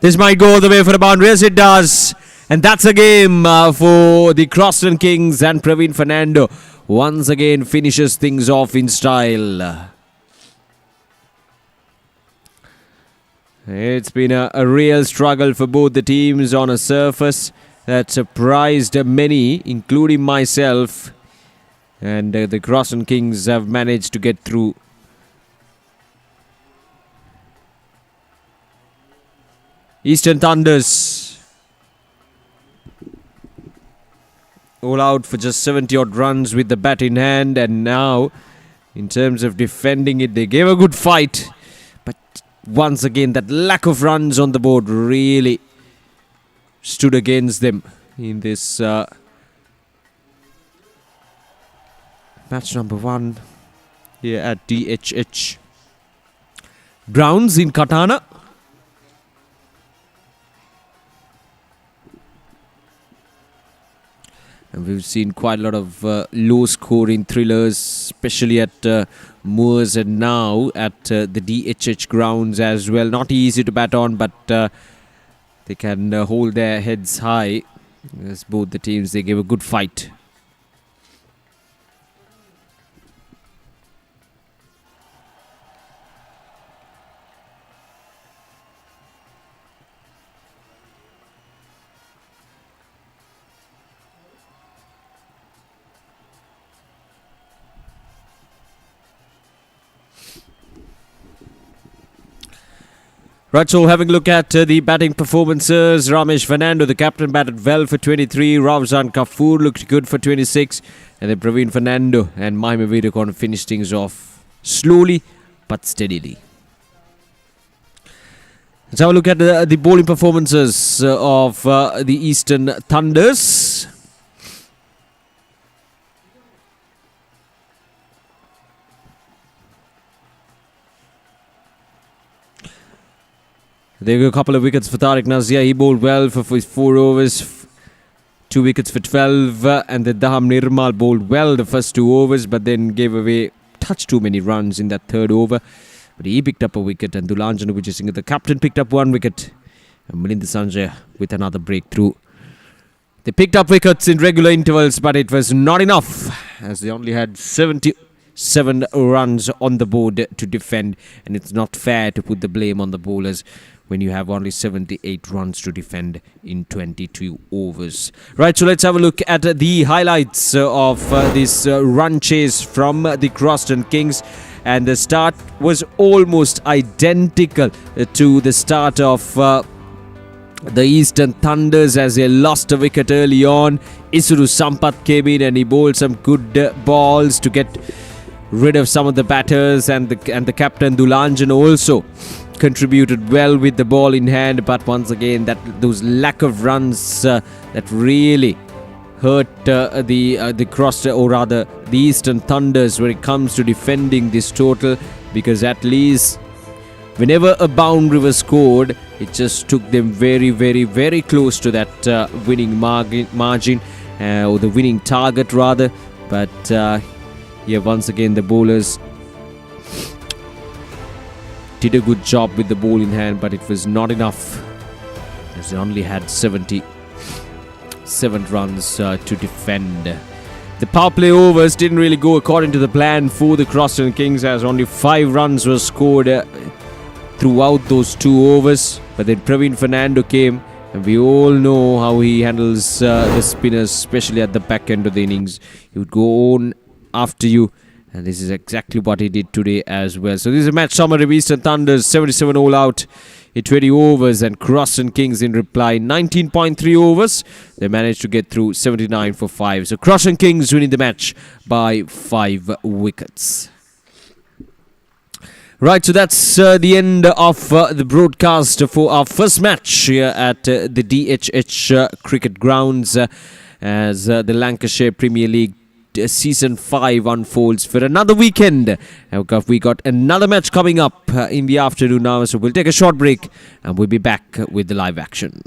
This might go all the way for a boundary. Yes, it does. And that's a game for the CROSTON Kings, and Praveen Fernando once again finishes things off in style. It's been a real struggle for both the teams on a surface that surprised many, including myself. And the CROSTON Kings have managed to get through. Eastern Thunders all out for just 70 odd runs with the bat in hand, and now in terms of defending it, they gave a good fight, but once again that lack of runs on the board really stood against them in this match number 1 here at DHH Grounds in Katana. And we've seen quite a lot of low-scoring thrillers, especially at Moors and now at the DHH grounds as well. Not easy to bat on, but they can hold their heads high. As both the teams, they gave a good fight. Right, so having a look at the batting performances, Ramesh Fernando, the captain, batted well for 23. Ravzan Kafoor looked good for 26. And then Praveen Fernando and Mahima Virakon finished things off slowly but steadily. Let's have a look at the bowling performances of the Eastern Thunders. There were a couple of wickets for Tariq Nazia. He bowled well for his 4 overs. 2 wickets for 12. And then Daham Nirmal bowled well the first 2 overs, but then gave away touch too many runs in that 3rd over. But he picked up a wicket, and Dulanjan Vijay Singh, the captain, picked up 1 wicket. And Milind Sanjay with another breakthrough. They picked up wickets in regular intervals, but it was not enough, as they only had 77 runs on the board to defend. And it's not fair to put the blame on the bowlers when you have only 78 runs to defend in 22 overs. Right, so let's have a look at the highlights of this run chase from the CROSTON Kings. And the start was almost identical to the start of the Eastern Thunders, as they lost a wicket early on. Isuru Sampath came in and he bowled some good balls to get rid of some of the batters, and the captain Dulanjan also contributed well with the ball in hand, but once again those lack of runs that really hurt the CROSTON, or rather the Eastern Thunders, when it comes to defending this total, because at least whenever a boundary was scored, it just took them very, very, very close to that winning margin, or the winning target rather. But yeah, once again the bowlers did a good job with the ball in hand, but it was not enough, as they only had 77 runs to defend. The power play overs didn't really go according to the plan for the CROSTON Kings, as only 5 runs were scored throughout those 2 overs. But then Praveen Fernando came, and we all know how he handles the spinners, especially at the back end of the innings. He would go on after you, and this is exactly what he did today as well. So this is a match summary of Eastern Thunder's 77 all out in 20 overs, and CROSTON Kings in reply 19.3 overs. They managed to get through 79 for 5. So CROSTON Kings winning the match by 5 wickets. Right, so that's the end of the broadcast for our first match here at the DHH Cricket Grounds as the Lancashire Premier League Season 5 unfolds for another weekend. We got another match coming up in the afternoon now, so we'll take a short break and we'll be back with the live action.